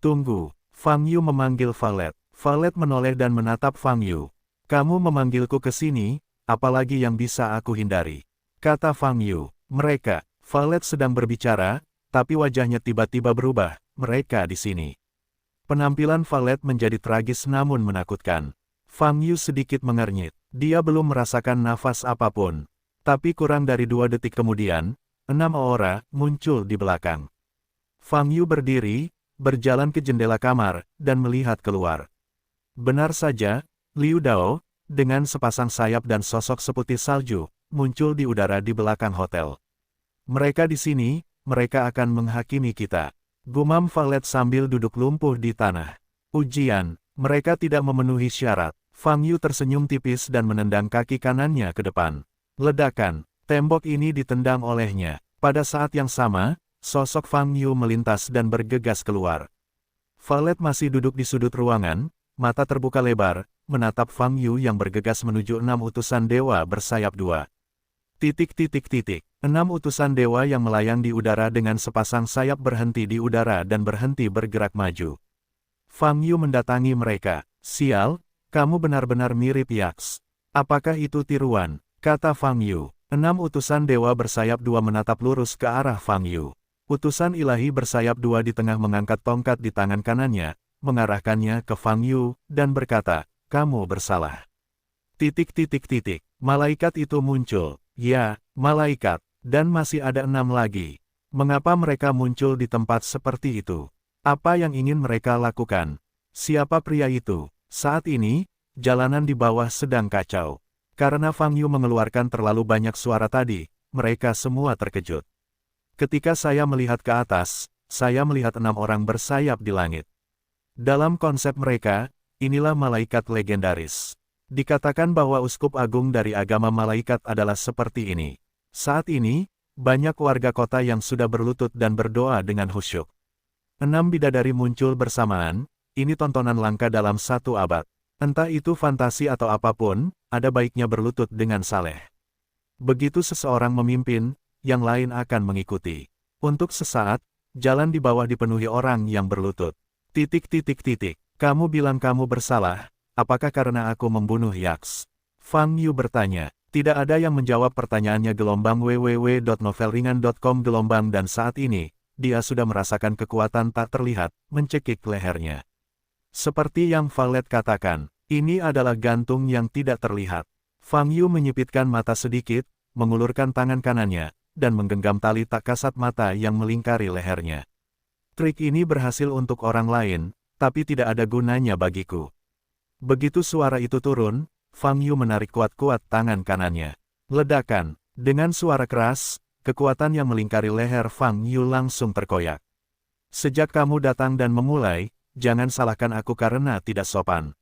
Tunggu, Fang Yu memanggil Valet. Valet menoleh dan menatap Fang Yu. Kamu memanggilku ke sini, apalagi yang bisa aku hindari? Kata Fang Yu. Mereka, Valet sedang berbicara, tapi wajahnya tiba-tiba berubah, mereka di sini. Penampilan Valet menjadi tragis namun menakutkan. Fang Yu sedikit mengernyit. Dia belum merasakan nafas apapun. Tapi kurang dari 2 detik kemudian, 6 aura muncul di belakang. Fang Yu berdiri, berjalan ke jendela kamar, dan melihat keluar. Benar saja, Liu Dao, dengan sepasang sayap dan sosok seputih salju, muncul di udara di belakang hotel. Mereka di sini, mereka akan menghakimi kita. Gumam Valet sambil duduk lumpuh di tanah. Ujian, mereka tidak memenuhi syarat. Fang Yu tersenyum tipis dan menendang kaki kanannya ke depan. Ledakan, tembok ini ditendang olehnya. Pada saat yang sama, sosok Fang Yu melintas dan bergegas keluar. Valet masih duduk di sudut ruangan, mata terbuka lebar, menatap Fang Yu yang bergegas menuju 6 utusan dewa bersayap 2. 6 utusan dewa yang melayang di udara dengan sepasang sayap berhenti di udara dan berhenti bergerak maju. Fang Yu mendatangi mereka. Sial, kamu benar-benar mirip Yaks. Apakah itu tiruan? Kata Fang Yu. 6 utusan dewa bersayap dua menatap lurus ke arah Fang Yu. Utusan ilahi bersayap dua di tengah mengangkat tongkat di tangan kanannya, mengarahkannya ke Fang Yu, dan berkata, "Kamu bersalah." Malaikat itu muncul. Ya, malaikat. Dan masih ada 6 lagi. Mengapa mereka muncul di tempat seperti itu? Apa yang ingin mereka lakukan? Siapa pria itu? Saat ini, jalanan di bawah sedang kacau. Karena Fang Yu mengeluarkan terlalu banyak suara tadi, mereka semua terkejut. Ketika saya melihat ke atas, saya melihat 6 orang bersayap di langit. Dalam konsep mereka, inilah malaikat legendaris. Dikatakan bahwa uskup agung dari agama malaikat adalah seperti ini. Saat ini, banyak warga kota yang sudah berlutut dan berdoa dengan khusyuk. 6 bidadari muncul bersamaan, ini tontonan langka dalam satu abad. Entah itu fantasi atau apapun, ada baiknya berlutut dengan saleh. Begitu seseorang memimpin, yang lain akan mengikuti. Untuk sesaat, jalan di bawah dipenuhi orang yang berlutut. Kamu bilang kamu bersalah, apakah karena aku membunuh Yaks? Fang Yu bertanya. Tidak ada yang menjawab pertanyaannya. www.novelringan.com dan saat ini, dia sudah merasakan kekuatan tak terlihat, mencekik lehernya. Seperti yang Valet katakan, ini adalah gantung yang tidak terlihat. Fang Yu menyipitkan mata sedikit, mengulurkan tangan kanannya, dan menggenggam tali tak kasat mata yang melingkari lehernya. Trik ini berhasil untuk orang lain, tapi tidak ada gunanya bagiku. Begitu suara itu turun, Fang Yu menarik kuat-kuat tangan kanannya. Ledakan. Dengan suara keras, kekuatan yang melingkari leher Fang Yu langsung terkoyak. Sejak kamu datang dan memulai, jangan salahkan aku karena tidak sopan.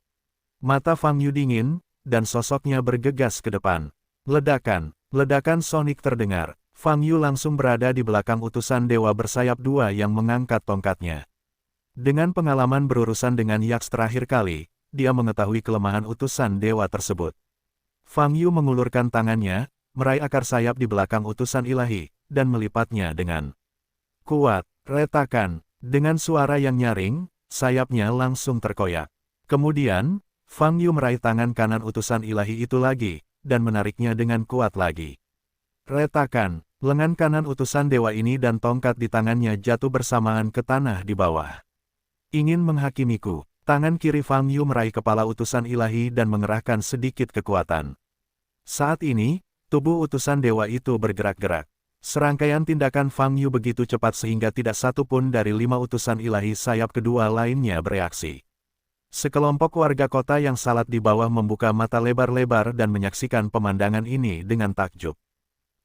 Mata Fang Yu dingin, dan sosoknya bergegas ke depan. Ledakan. Ledakan sonik terdengar. Fang Yu langsung berada di belakang utusan dewa bersayap dua yang mengangkat tongkatnya. Dengan pengalaman berurusan dengan Yaks terakhir kali, dia mengetahui kelemahan utusan dewa tersebut. Fang Yu mengulurkan tangannya, meraih akar sayap di belakang utusan ilahi, dan melipatnya dengan kuat. Retakan. Dengan suara yang nyaring, sayapnya langsung terkoyak. Kemudian, Fang Yu meraih tangan kanan utusan ilahi itu lagi, dan menariknya dengan kuat lagi. Retakan. Lengan kanan utusan dewa ini dan tongkat di tangannya jatuh bersamaan ke tanah di bawah. Ingin menghakimiku. Tangan kiri Fang Yu meraih kepala utusan ilahi dan mengerahkan sedikit kekuatan. Saat ini, tubuh utusan dewa itu bergerak-gerak. Serangkaian tindakan Fang Yu begitu cepat sehingga tidak satu pun dari 5 utusan ilahi sayap kedua lainnya bereaksi. Sekelompok warga kota yang salat di bawah membuka mata lebar-lebar dan menyaksikan pemandangan ini dengan takjub.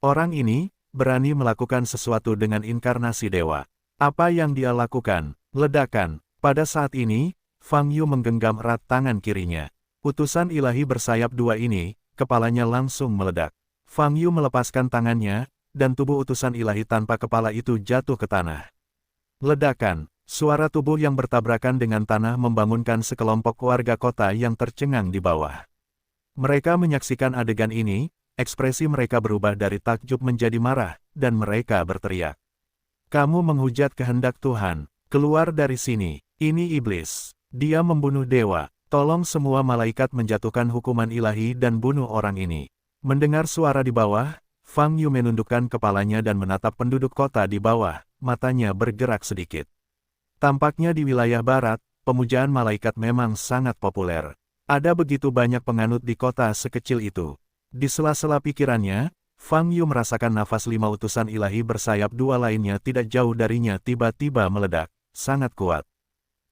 Orang ini berani melakukan sesuatu dengan inkarnasi dewa. Apa yang dia lakukan? Ledakan. Pada saat ini, Fang Yu menggenggam erat tangan kirinya. Utusan ilahi bersayap dua ini, kepalanya langsung meledak. Fang Yu melepaskan tangannya, dan tubuh utusan ilahi tanpa kepala itu jatuh ke tanah. Ledakan. Suara tubuh yang bertabrakan dengan tanah membangunkan sekelompok warga kota yang tercengang di bawah. Mereka menyaksikan adegan ini, ekspresi mereka berubah dari takjub menjadi marah, dan mereka berteriak. Kamu menghujat kehendak Tuhan. Keluar dari sini. Ini iblis. Dia membunuh dewa. Tolong semua malaikat menjatuhkan hukuman ilahi dan bunuh orang ini. Mendengar suara di bawah, Fang Yu menundukkan kepalanya dan menatap penduduk kota di bawah, matanya bergerak sedikit. Tampaknya di wilayah barat, pemujaan malaikat memang sangat populer. Ada begitu banyak penganut di kota sekecil itu. Di sela-sela pikirannya, Fang Yu merasakan nafas 5 utusan ilahi bersayap dua lainnya tidak jauh darinya tiba-tiba meledak, sangat kuat.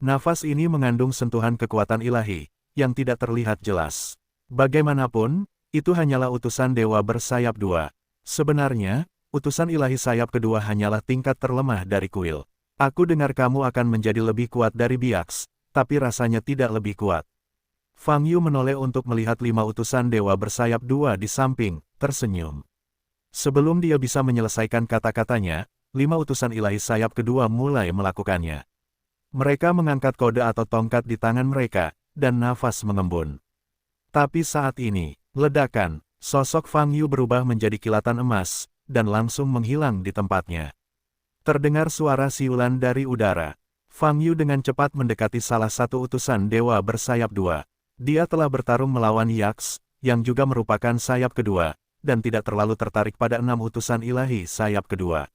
Nafas ini mengandung sentuhan kekuatan ilahi, yang tidak terlihat jelas. Bagaimanapun, itu hanyalah utusan dewa bersayap dua. Sebenarnya, utusan ilahi sayap kedua hanyalah tingkat terlemah dari kuil. Aku dengar kamu akan menjadi lebih kuat dari Biaks, tapi rasanya tidak lebih kuat. Fang Yu menoleh untuk melihat 5 utusan dewa bersayap dua di samping, tersenyum. Sebelum dia bisa menyelesaikan kata-katanya, 5 utusan ilahi sayap kedua mulai melakukannya. Mereka mengangkat kode atau tongkat di tangan mereka, dan nafas mengembun. Tapi saat ini, ledakan, sosok Fang Yu berubah menjadi kilatan emas, dan langsung menghilang di tempatnya. Terdengar suara siulan dari udara. Fang Yu dengan cepat mendekati salah satu utusan dewa bersayap dua. Dia telah bertarung melawan Yaks, yang juga merupakan sayap kedua, dan tidak terlalu tertarik pada 6 utusan ilahi sayap kedua.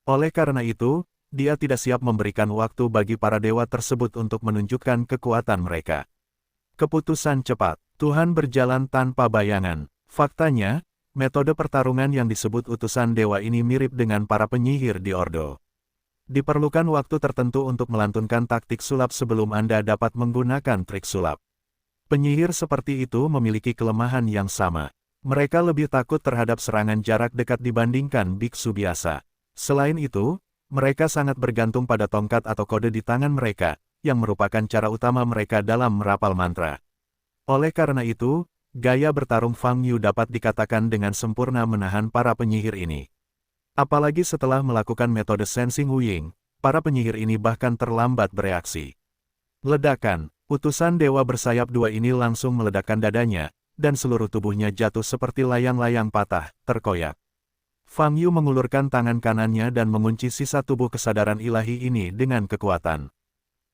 Oleh karena itu, dia tidak siap memberikan waktu bagi para dewa tersebut untuk menunjukkan kekuatan mereka. Keputusan cepat. Tuhan berjalan tanpa bayangan. Faktanya, metode pertarungan yang disebut utusan dewa ini mirip dengan para penyihir di Ordo. Diperlukan waktu tertentu untuk melantunkan taktik sulap sebelum Anda dapat menggunakan trik sulap. Penyihir seperti itu memiliki kelemahan yang sama. Mereka lebih takut terhadap serangan jarak dekat dibandingkan biksu biasa. Selain itu, mereka sangat bergantung pada tongkat atau kode di tangan mereka, yang merupakan cara utama mereka dalam merapal mantra. Oleh karena itu, gaya bertarung Fang Yu dapat dikatakan dengan sempurna menahan para penyihir ini. Apalagi setelah melakukan metode Sensing Wuying, para penyihir ini bahkan terlambat bereaksi. Ledakan, utusan dewa bersayap dua ini langsung meledakkan dadanya, dan seluruh tubuhnya jatuh seperti layang-layang patah, terkoyak. Fang Yu mengulurkan tangan kanannya dan mengunci sisa tubuh kesadaran ilahi ini dengan kekuatan.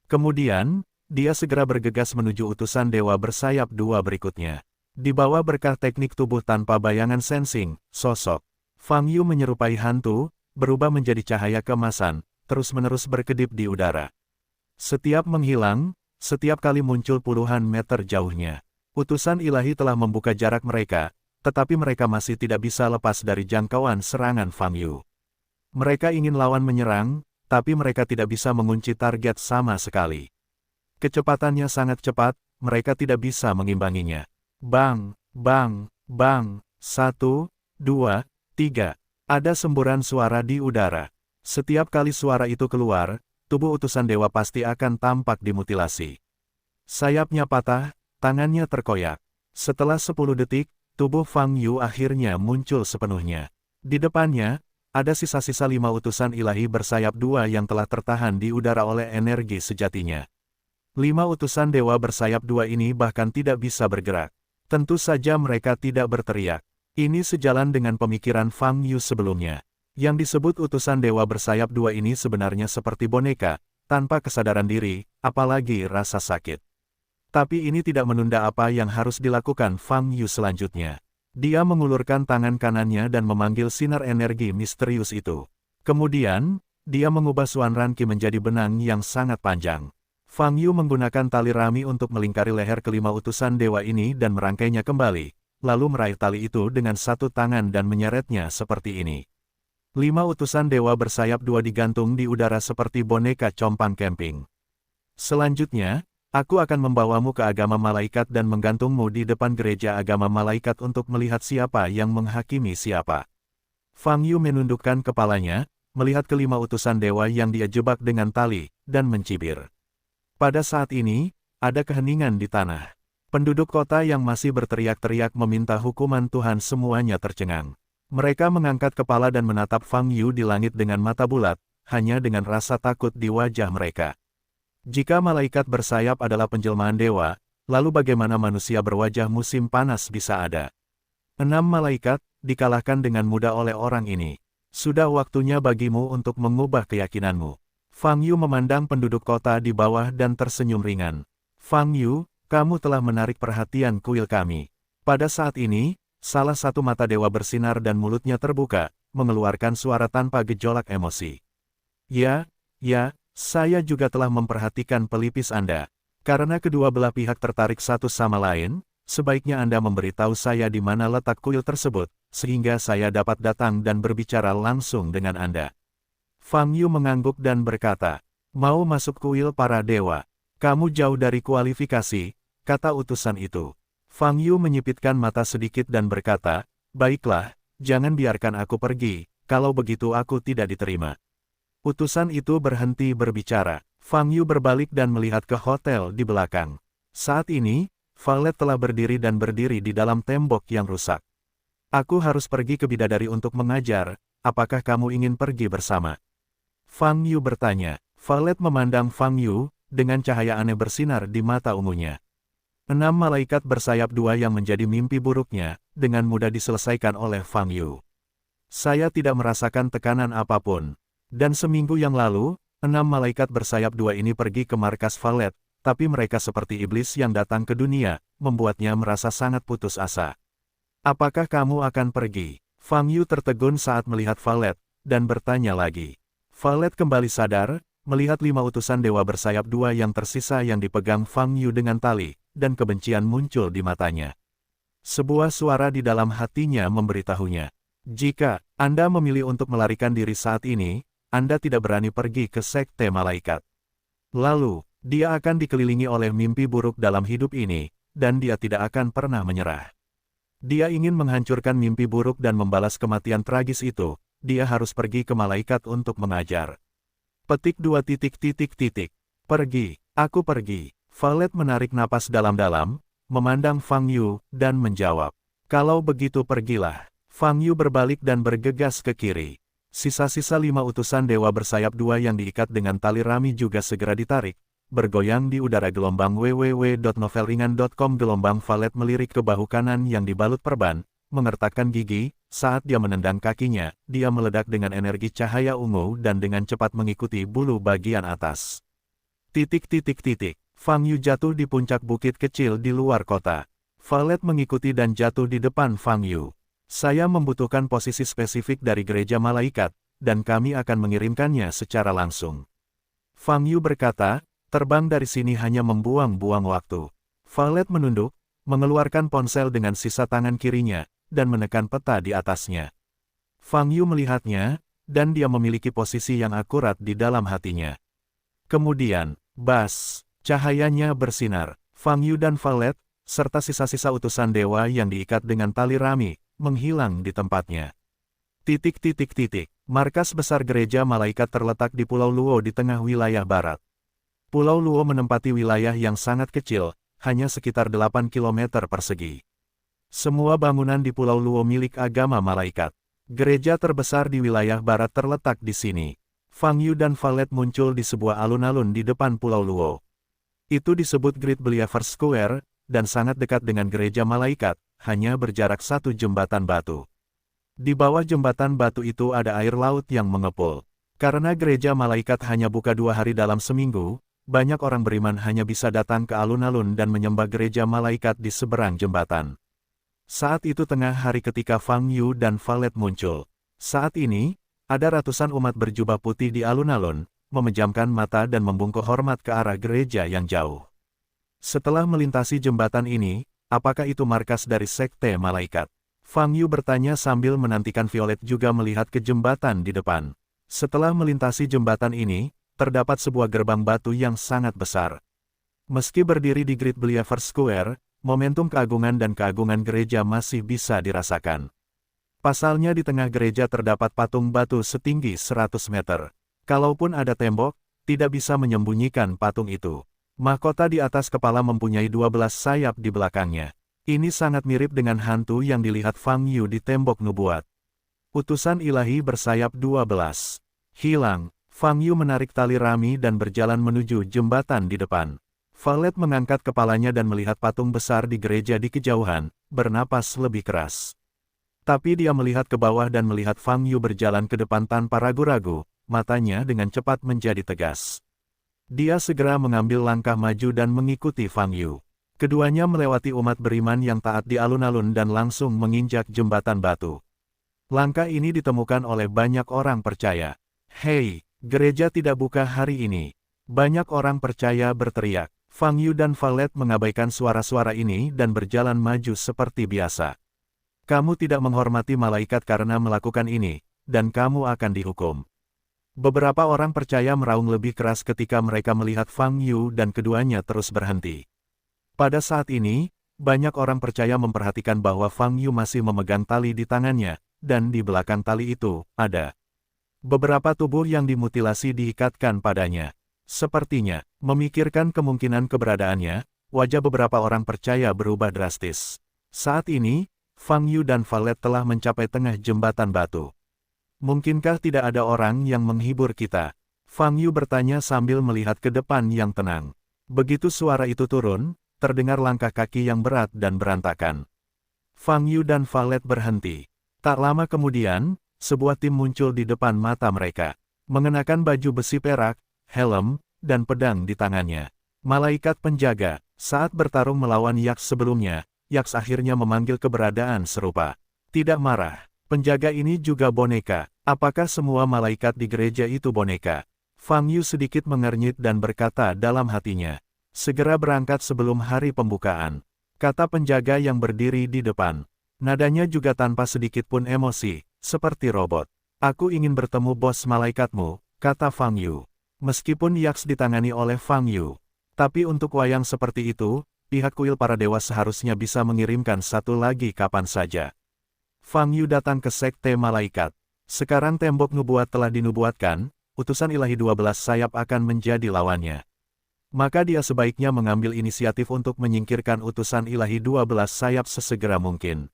Kemudian, dia segera bergegas menuju utusan dewa bersayap dua berikutnya. Di bawah berkah teknik tubuh tanpa bayangan sensing, sosok Fang Yu menyerupai hantu, berubah menjadi cahaya keemasan, terus-menerus berkedip di udara. Setiap menghilang, setiap kali muncul puluhan meter jauhnya. Utusan ilahi telah membuka jarak mereka, tetapi mereka masih tidak bisa lepas dari jangkauan serangan Fang Yu. Mereka ingin lawan menyerang, tapi mereka tidak bisa mengunci target sama sekali. Kecepatannya sangat cepat, mereka tidak bisa mengimbanginya. Bang, bang, bang, 1, 2, 3. Ada semburan suara di udara. Setiap kali suara itu keluar, tubuh utusan dewa pasti akan tampak dimutilasi. Sayapnya patah, tangannya terkoyak. Setelah 10 detik, tubuh Fang Yu akhirnya muncul sepenuhnya. Di depannya, ada sisa-sisa 5 utusan ilahi bersayap dua yang telah tertahan di udara oleh energi sejatinya. 5 utusan dewa bersayap dua ini bahkan tidak bisa bergerak. Tentu saja mereka tidak berteriak. Ini sejalan dengan pemikiran Fang Yu sebelumnya. Yang disebut utusan dewa bersayap dua ini sebenarnya seperti boneka, tanpa kesadaran diri, apalagi rasa sakit. Tapi ini tidak menunda apa yang harus dilakukan Fang Yu selanjutnya. Dia mengulurkan tangan kanannya dan memanggil sinar energi misterius itu. Kemudian, dia mengubah Suan Ranqi menjadi benang yang sangat panjang. Fang Yu menggunakan tali rami untuk melingkari leher kelima utusan dewa ini dan merangkainya kembali, lalu meraih tali itu dengan satu tangan dan menyeretnya seperti ini. 5 utusan dewa bersayap dua digantung di udara seperti boneka compang camping. Selanjutnya, aku akan membawamu ke agama malaikat dan menggantungmu di depan gereja agama malaikat untuk melihat siapa yang menghakimi siapa. Fang Yu menundukkan kepalanya, melihat kelima utusan dewa yang dia jebak dengan tali, dan mencibir. Pada saat ini, ada keheningan di tanah. Penduduk kota yang masih berteriak-teriak meminta hukuman Tuhan semuanya tercengang. Mereka mengangkat kepala dan menatap Fang Yu di langit dengan mata bulat, hanya dengan rasa takut di wajah mereka. Jika malaikat bersayap adalah penjelmaan dewa, lalu bagaimana manusia berwajah musim panas bisa ada? 6 malaikat, dikalahkan dengan mudah oleh orang ini. Sudah waktunya bagimu untuk mengubah keyakinanmu. Fang Yu memandang penduduk kota di bawah dan tersenyum ringan. Fang Yu, kamu telah menarik perhatian kuil kami. Pada saat ini, salah satu mata dewa bersinar dan mulutnya terbuka, mengeluarkan suara tanpa gejolak emosi. Ya, saya juga telah memperhatikan pelipis Anda. Karena kedua belah pihak tertarik satu sama lain, sebaiknya Anda memberitahu saya di mana letak kuil tersebut, sehingga saya dapat datang dan berbicara langsung dengan Anda. Fang Yu mengangguk dan berkata, mau masuk kuil para dewa. Kamu jauh dari kualifikasi, kata utusan itu. Fang Yu menyipitkan mata sedikit dan berkata, baiklah, jangan biarkan aku pergi, kalau begitu aku tidak diterima. Utusan itu berhenti berbicara. Fang Yu berbalik dan melihat ke hotel di belakang. Saat ini, Violet telah berdiri di dalam tembok yang rusak. Aku harus pergi ke bidadari untuk mengajar, apakah kamu ingin pergi bersama? Fang Yu bertanya. Violet memandang Fang Yu, dengan cahaya aneh bersinar di mata ungunya. 6 malaikat bersayap dua yang menjadi mimpi buruknya, dengan mudah diselesaikan oleh Fang Yu. Saya tidak merasakan tekanan apapun. Dan seminggu yang lalu, 6 malaikat bersayap dua ini pergi ke markas Violet, tapi mereka seperti iblis yang datang ke dunia, membuatnya merasa sangat putus asa. Apakah kamu akan pergi? Fang Yu tertegun saat melihat Valet, dan bertanya lagi. Valet kembali sadar, melihat 5 utusan dewa bersayap 2 yang tersisa yang dipegang Fang Yu dengan tali, dan kebencian muncul di matanya. Sebuah suara di dalam hatinya memberitahunya. Jika Anda memilih untuk melarikan diri saat ini, Anda tidak berani pergi ke Sekte Malaikat. Lalu, dia akan dikelilingi oleh mimpi buruk dalam hidup ini, dan dia tidak akan pernah menyerah. Dia ingin menghancurkan mimpi buruk dan membalas kematian tragis itu, dia harus pergi ke malaikat untuk mengajar. Petik 2. Pergi, aku pergi. Valet menarik napas dalam-dalam, memandang Fang Yu, dan menjawab. Kalau begitu pergilah. Fang Yu berbalik dan bergegas ke kiri. Sisa-sisa 5 utusan dewa bersayap 2 yang diikat dengan tali rami juga segera ditarik. Bergoyang di udara. Gelombang www.novelringan.com. Gelombang Valet melirik ke bahu kanan yang dibalut perban, mengertakkan gigi, saat dia menendang kakinya, dia meledak dengan energi cahaya ungu dan dengan cepat mengikuti bulu bagian atas. Fang Yu jatuh di puncak bukit kecil di luar kota. Valet mengikuti dan jatuh di depan Fang Yu. Saya membutuhkan posisi spesifik dari gereja malaikat, dan kami akan mengirimkannya secara langsung. Fang Yu berkata, terbang dari sini hanya membuang-buang waktu. Valet menunduk, mengeluarkan ponsel dengan sisa tangan kirinya, dan menekan peta di atasnya. Fang Yu melihatnya, dan dia memiliki posisi yang akurat di dalam hatinya. Kemudian, cahayanya bersinar. Fang Yu dan Valet, serta sisa-sisa utusan dewa yang diikat dengan tali rami, menghilang di tempatnya. Markas besar gereja malaikat terletak di Pulau Luo di tengah wilayah barat. Pulau Luo menempati wilayah yang sangat kecil, hanya sekitar 8 km persegi. Semua bangunan di Pulau Luo milik agama malaikat. Gereja terbesar di wilayah barat terletak di sini. Fang Yu dan Valet muncul di sebuah alun-alun di depan Pulau Luo. Itu disebut Great Believers Square, dan sangat dekat dengan gereja malaikat, hanya berjarak 1 jembatan batu. Di bawah jembatan batu itu ada air laut yang mengepul. Karena gereja malaikat hanya buka 2 hari dalam seminggu, banyak orang beriman hanya bisa datang ke alun-alun dan menyembah gereja malaikat di seberang jembatan. Saat itu tengah hari ketika Fang Yu dan Valet muncul. Saat ini, ada ratusan umat berjubah putih di alun-alun, memejamkan mata dan membungkuk hormat ke arah gereja yang jauh. Setelah melintasi jembatan ini, apakah itu markas dari Sekte Malaikat? Fang Yu bertanya sambil menantikan Violet juga melihat ke jembatan di depan. Setelah melintasi jembatan ini, terdapat sebuah gerbang batu yang sangat besar. Meski berdiri di Great Believers Square, momentum keagungan dan keagungan gereja masih bisa dirasakan. Pasalnya di tengah gereja terdapat patung batu setinggi 100 meter. Kalaupun ada tembok, tidak bisa menyembunyikan patung itu. Mahkota di atas kepala mempunyai 12 sayap di belakangnya. Ini sangat mirip dengan hantu yang dilihat Fang Yu di tembok nubuat. Utusan ilahi bersayap 12. Hilang. Fang Yu menarik tali rami dan berjalan menuju jembatan di depan. Valet mengangkat kepalanya dan melihat patung besar di gereja di kejauhan, bernapas lebih keras. Tapi dia melihat ke bawah dan melihat Fang Yu berjalan ke depan tanpa ragu-ragu, matanya dengan cepat menjadi tegas. Dia segera mengambil langkah maju dan mengikuti Fang Yu. Keduanya melewati umat beriman yang taat di alun-alun dan langsung menginjak jembatan batu. Langkah ini ditemukan oleh banyak orang percaya. Hei! Gereja tidak buka hari ini. Banyak orang percaya berteriak. Fang Yu dan Valet mengabaikan suara-suara ini dan berjalan maju seperti biasa. Kamu tidak menghormati malaikat karena melakukan ini, dan kamu akan dihukum. Beberapa orang percaya meraung lebih keras ketika mereka melihat Fang Yu dan keduanya terus berhenti. Pada saat ini, banyak orang percaya memperhatikan bahwa Fang Yu masih memegang tali di tangannya, dan di belakang tali itu, ada beberapa tubuh yang dimutilasi diikatkan padanya. Sepertinya, memikirkan kemungkinan keberadaannya, wajah beberapa orang percaya berubah drastis. Saat ini, Fang Yu dan Valet telah mencapai tengah jembatan batu. Mungkinkah tidak ada orang yang menghibur kita? Fang Yu bertanya sambil melihat ke depan yang tenang. Begitu suara itu turun, terdengar langkah kaki yang berat dan berantakan. Fang Yu dan Valet berhenti. Tak lama kemudian, sebuah tim muncul di depan mata mereka. Mengenakan baju besi perak, helm, dan pedang di tangannya. Malaikat penjaga, saat bertarung melawan Yaks sebelumnya, Yaks akhirnya memanggil keberadaan serupa. Tidak marah. Penjaga ini juga boneka. Apakah semua malaikat di gereja itu boneka? Fang Yu sedikit mengernyit dan berkata dalam hatinya. Segera berangkat sebelum hari pembukaan. Kata penjaga yang berdiri di depan. Nadanya juga tanpa sedikit pun emosi, seperti robot. Aku ingin bertemu bos malaikatmu, kata Fang Yu. Meskipun Yaks ditangani oleh Fang Yu. Tapi untuk wayang seperti itu, pihak kuil para dewa seharusnya bisa mengirimkan satu lagi kapan saja. Fang Yu datang ke sekte malaikat. Sekarang tembok nubuat telah dinubuatkan, utusan ilahi 12 sayap akan menjadi lawannya. Maka dia sebaiknya mengambil inisiatif untuk menyingkirkan utusan ilahi 12 sayap sesegera mungkin.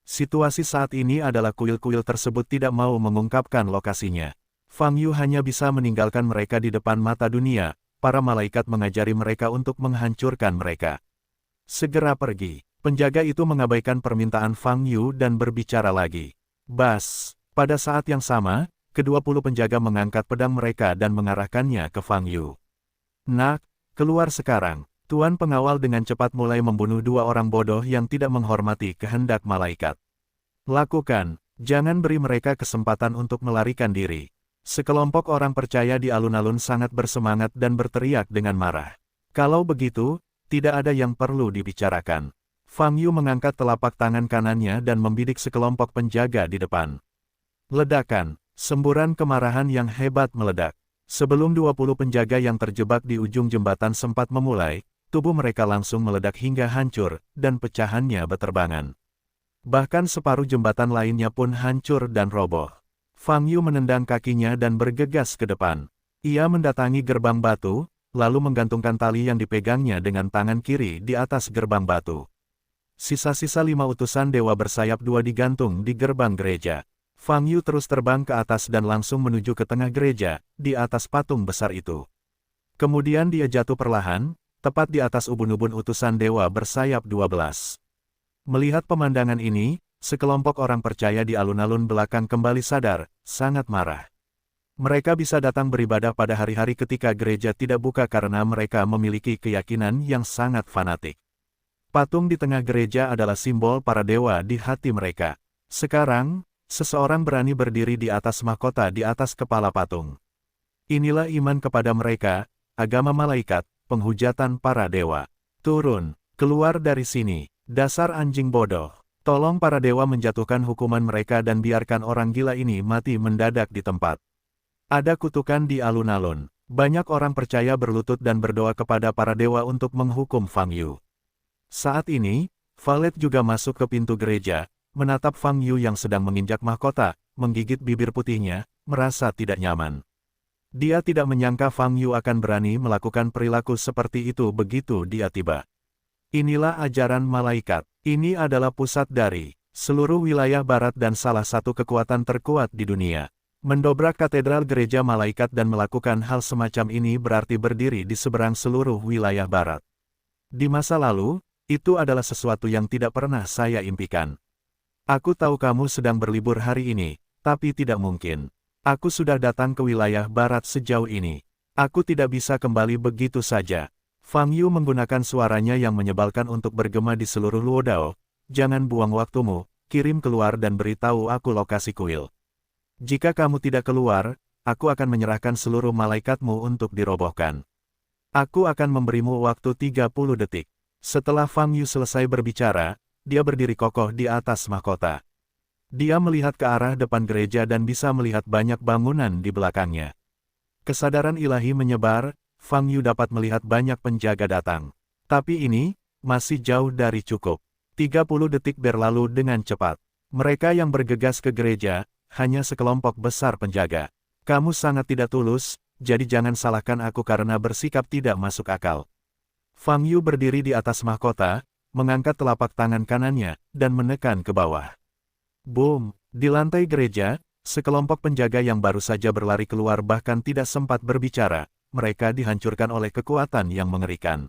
Situasi saat ini adalah kuil-kuil tersebut tidak mau mengungkapkan lokasinya. Fang Yu hanya bisa meninggalkan mereka di depan mata dunia, para malaikat mengajari mereka untuk menghancurkan mereka. Segera pergi. Penjaga itu mengabaikan permintaan Fang Yu dan berbicara lagi. Bas. Pada saat yang sama, ke-20 penjaga mengangkat pedang mereka dan mengarahkannya ke Fang Yu. Nak, keluar sekarang. Tuan pengawal dengan cepat mulai membunuh dua orang bodoh yang tidak menghormati kehendak malaikat. Lakukan, jangan beri mereka kesempatan untuk melarikan diri. Sekelompok orang percaya di alun-alun sangat bersemangat dan berteriak dengan marah. Kalau begitu, tidak ada yang perlu dibicarakan. Fang Yu mengangkat telapak tangan kanannya dan membidik sekelompok penjaga di depan. Ledakan, semburan kemarahan yang hebat meledak. Sebelum 20 penjaga yang terjebak di ujung jembatan sempat memulai, tubuh mereka langsung meledak hingga hancur, dan pecahannya beterbangan. Bahkan separuh jembatan lainnya pun hancur dan roboh. Fang Yu menendang kakinya dan bergegas ke depan. Ia mendatangi gerbang batu, lalu menggantungkan tali yang dipegangnya dengan tangan kiri di atas gerbang batu. Sisa-sisa 5 utusan dewa bersayap 2 digantung di gerbang gereja. Fang Yu terus terbang ke atas dan langsung menuju ke tengah gereja, di atas patung besar itu. Kemudian dia jatuh perlahan, tepat di atas ubun-ubun utusan dewa bersayap 12. Melihat pemandangan ini, sekelompok orang percaya di alun-alun belakang kembali sadar, sangat marah. Mereka bisa datang beribadah pada hari-hari ketika gereja tidak buka karena mereka memiliki keyakinan yang sangat fanatik. Patung di tengah gereja adalah simbol para dewa di hati mereka. Sekarang, seseorang berani berdiri di atas mahkota di atas kepala patung. Inilah iman kepada mereka, agama malaikat, penghujatan para dewa. Turun, keluar dari sini, dasar anjing bodoh. Tolong para dewa menjatuhkan hukuman mereka dan biarkan orang gila ini mati mendadak di tempat. Ada kutukan di alun-alun. Banyak orang percaya berlutut dan berdoa kepada para dewa untuk menghukum Fang Yu. Saat ini, Valet juga masuk ke pintu gereja, menatap Fang Yu yang sedang menginjak mahkota, menggigit bibir putihnya, merasa tidak nyaman. Dia tidak menyangka Fang Yu akan berani melakukan perilaku seperti itu begitu dia tiba. Inilah ajaran malaikat. Ini adalah pusat dari seluruh wilayah barat dan salah satu kekuatan terkuat di dunia. Mendobrak katedral gereja malaikat dan melakukan hal semacam ini berarti berdiri di seberang seluruh wilayah barat. Di masa lalu, itu adalah sesuatu yang tidak pernah saya impikan. Aku tahu kamu sedang berlibur hari ini, tapi tidak mungkin. Aku sudah datang ke wilayah barat sejauh ini. Aku tidak bisa kembali begitu saja. Fang Yu menggunakan suaranya yang menyebalkan untuk bergema di seluruh Luodao. Jangan buang waktumu, kirim keluar dan beritahu aku lokasi kuil. Jika kamu tidak keluar, aku akan menyerahkan seluruh malaikatmu untuk dirobohkan. Aku akan memberimu waktu 30 detik. Setelah Fang Yu selesai berbicara, dia berdiri kokoh di atas mahkota. Dia melihat ke arah depan gereja dan bisa melihat banyak bangunan di belakangnya. Kesadaran ilahi menyebar, Fang Yu dapat melihat banyak penjaga datang. Tapi ini, masih jauh dari cukup. 30 detik berlalu dengan cepat. Mereka yang bergegas ke gereja, hanya sekelompok besar penjaga. Kamu sangat tidak tulus, jadi jangan salahkan aku karena bersikap tidak masuk akal. Fang Yu berdiri di atas mahkota, mengangkat telapak tangan kanannya, dan menekan ke bawah. Boom! Di lantai gereja, sekelompok penjaga yang baru saja berlari keluar bahkan tidak sempat berbicara. Mereka dihancurkan oleh kekuatan yang mengerikan.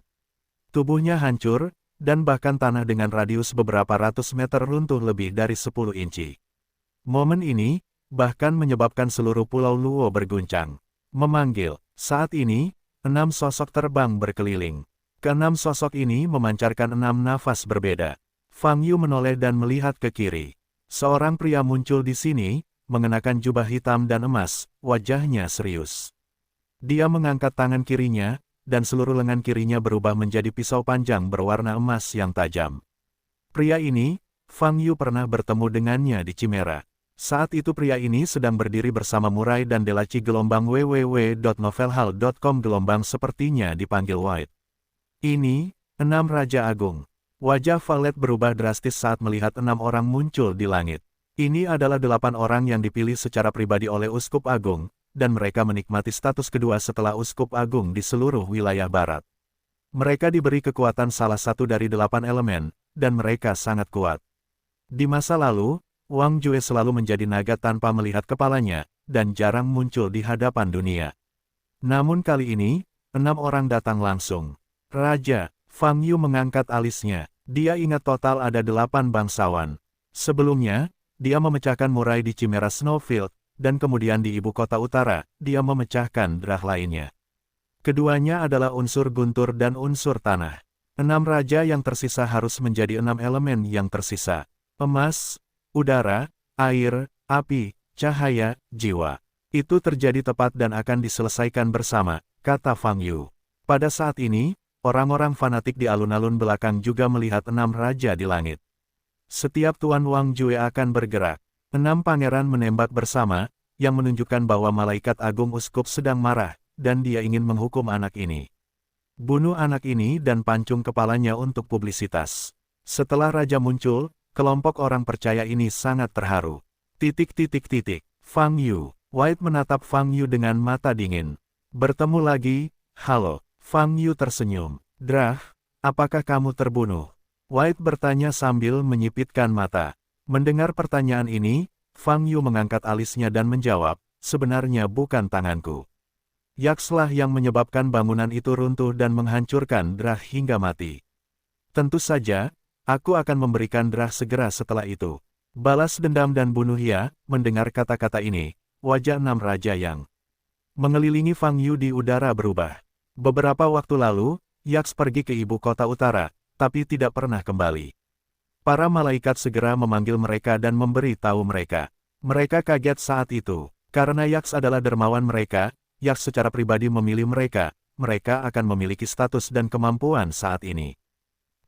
Tubuhnya hancur, dan bahkan tanah dengan radius beberapa ratus meter runtuh lebih dari 10 inci. Momen ini, bahkan menyebabkan seluruh pulau Luo berguncang. Memanggil, saat ini, 6 sosok terbang berkeliling. Ke-6 sosok ini memancarkan 6 nafas berbeda. Fang Yu menoleh dan melihat ke kiri. Seorang pria muncul di sini, mengenakan jubah hitam dan emas, wajahnya serius. Dia mengangkat tangan kirinya, dan seluruh lengan kirinya berubah menjadi pisau panjang berwarna emas yang tajam. Pria ini, Fang Yu pernah bertemu dengannya di Chimera. Saat itu pria ini sedang berdiri bersama Murai dan Delaci gelombang www.novelhall.com gelombang sepertinya dipanggil White. Ini, 6 Raja Agung. Wajah Valet berubah drastis saat melihat 6 orang muncul di langit. Ini adalah 8 orang yang dipilih secara pribadi oleh Uskup Agung, dan mereka menikmati status kedua setelah Uskup Agung di seluruh wilayah barat. Mereka diberi kekuatan salah satu dari 8 elemen, dan mereka sangat kuat. Di masa lalu, Wang Jue selalu menjadi naga tanpa melihat kepalanya, dan jarang muncul di hadapan dunia. Namun kali ini, 6 orang datang langsung. Raja, Fang Yu mengangkat alisnya. Dia ingat total ada 8 bangsawan. Sebelumnya, dia memecahkan murai di Chimera Snowfield, dan kemudian di ibu kota utara, dia memecahkan drah lainnya. Keduanya adalah unsur guntur dan unsur tanah. 6 raja yang tersisa harus menjadi 6 elemen yang tersisa. Emas, udara, air, api, cahaya, jiwa. Itu terjadi tepat dan akan diselesaikan bersama, kata Fang Yu. Pada saat ini, orang-orang fanatik di alun-alun belakang juga melihat 6 raja di langit. Setiap Tuan Wang Jue akan bergerak. 6 pangeran menembak bersama, yang menunjukkan bahwa malaikat agung uskup sedang marah, dan dia ingin menghukum anak ini. Bunuh anak ini dan pancung kepalanya untuk publisitas. Setelah raja muncul, kelompok orang percaya ini sangat terharu. Fang Yu. White menatap Fang Yu dengan mata dingin. Bertemu lagi, halo. Fang Yu tersenyum. Drah, apakah kamu terbunuh? White bertanya sambil menyipitkan mata. Mendengar pertanyaan ini, Fang Yu mengangkat alisnya dan menjawab, sebenarnya bukan tanganku. Yakslah yang menyebabkan bangunan itu runtuh dan menghancurkan Drah hingga mati. Tentu saja, aku akan memberikan Drah segera setelah itu. Balas dendam dan bunuh ya. Mendengar kata-kata ini, wajah 6 raja yang mengelilingi Fang Yu di udara berubah. Beberapa waktu lalu, Yaks pergi ke ibu kota utara, tapi tidak pernah kembali. Para malaikat segera memanggil mereka dan memberi tahu mereka. Mereka kaget saat itu. Karena Yaks adalah dermawan mereka, Yaks secara pribadi memilih mereka akan memiliki status dan kemampuan saat ini.